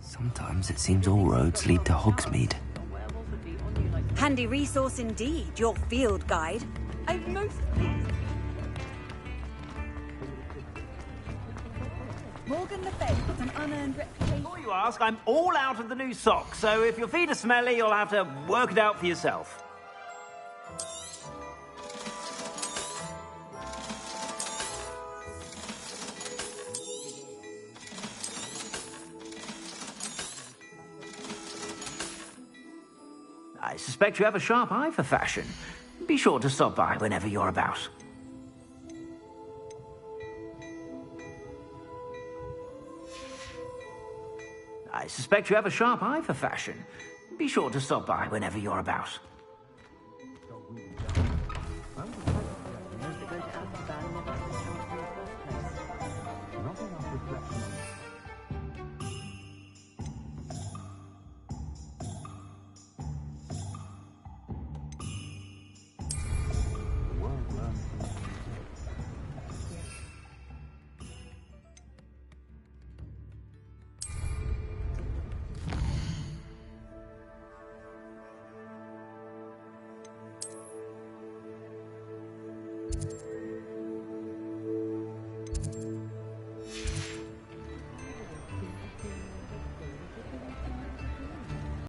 Sometimes it seems all roads lead to Hogsmeade. Handy resource indeed, your field guide. I'm most Morgan Le Fay has an unearned reputation. Before you ask, I'm all out of the new socks, so if your feet are smelly, you'll have to work it out for yourself. I suspect you have a sharp eye for fashion. Be sure to stop by whenever you're about. I suspect you have a sharp eye for fashion. Be sure to stop by whenever you're about.